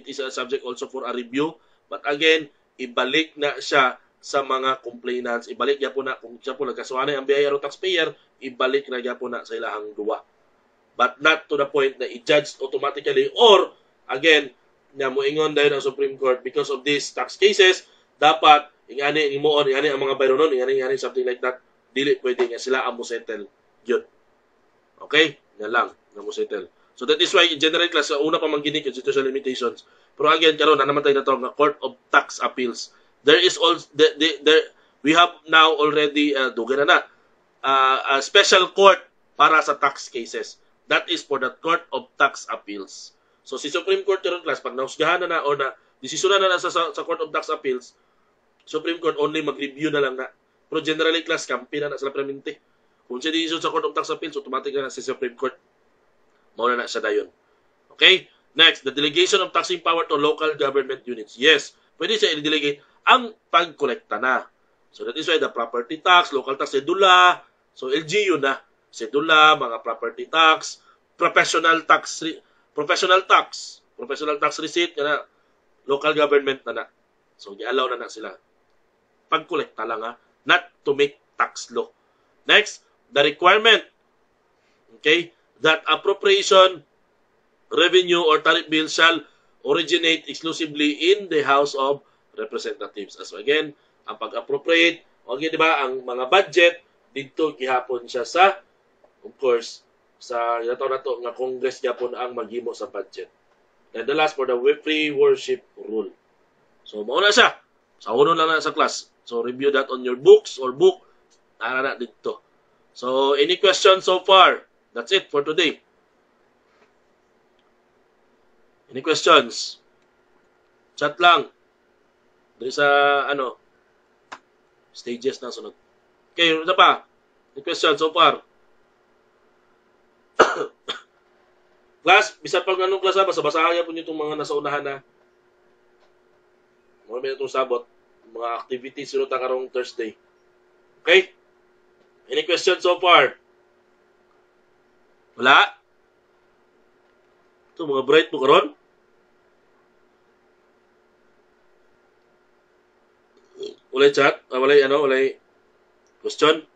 is a subject also for a review. But again, ibalik na siya sa mga complainants. Ibalik niya po na, kung siya po nagkasuhanay ang BIR o taxpayer, ibalik na niya po na sa ilahang duwa. But not to the point na i-judge automatically or, again, niya moingon dahil ang Supreme Court because of these tax cases, dapat, ingani ang mga bayronon, ingani something like that, dili pwede nga sila ang musettle. Yun. Okay? Yan lang, na musettle. So that is why in general class, una pa mangginig constitutional limitations. Pero again, karon na naman tayo na nga Court of Tax Appeals. There is also we have now already a special court para sa tax cases. That is for the Court of Tax Appeals. So si Supreme Court karon class pag nahusgahan na o na desisyonan na sa Court of Tax Appeals, Supreme Court only mag-review na lang na. Pero generally class kampi na sila permanente. Kung siya desisyon sa Court of Tax Appeals, automatic na sa Supreme Court. Mauna na siya dayon. Okay? Next, the delegation of taxing power to local government units. Yes, pwede siya i-delegate ang pagkolekta na. So that is why the property tax, local tax, sedula. So LGU na. Sedula, mga property tax, professional tax receipt, na local government na. So, i-allow na sila. pagkolekta lang ha, not to make tax law. Next, the requirement, okay, that appropriation, revenue, or tariff bill shall originate exclusively in the House of Representatives. As again, ang pag-appropriate, okay, di ba, ang mga budget, dito gihapon siya sa, of course, sa nato nga Congress gihapon ang maghimo sa budget. And the last for the free worship rule. So, mauna siya. Sa uno lang na sa class. So, review that on your books or book. Nara na dito. So, any questions so far? That's it for today. Any questions? Chat lang. Dari sa, stages na sunod. Okay, ano pa? Any questions so far? Class, bisan pag anong klase, basa-basahan po nyo itong mga nasa unahan na mga itong sabot, mga activities sunod na karong Thursday. Okay? Any questions so far? Wala? Ito, mga bright po karon? Walay chat? Walay question?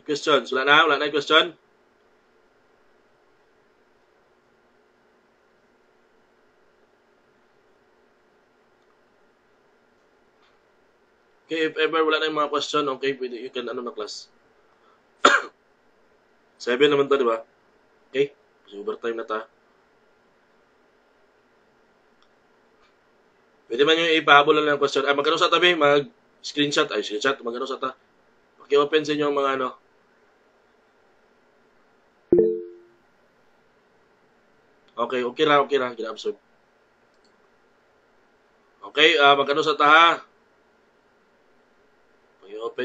Questions? Wala na? Wala na yung question? Okay, if ever wala na yung mga question, okay, pwede, you can, na class. 7 naman to, di ba? Okay? So, overtime na ta. Pwede man yung ipahabol lang ng question. Magkano sa tabi? Mag-screenshot. Screenshot. Magkano sa ta? Paki-open sa inyo mga Okay ra. Gina-absorb. Okay, magkano sa ta ha? Paki-open.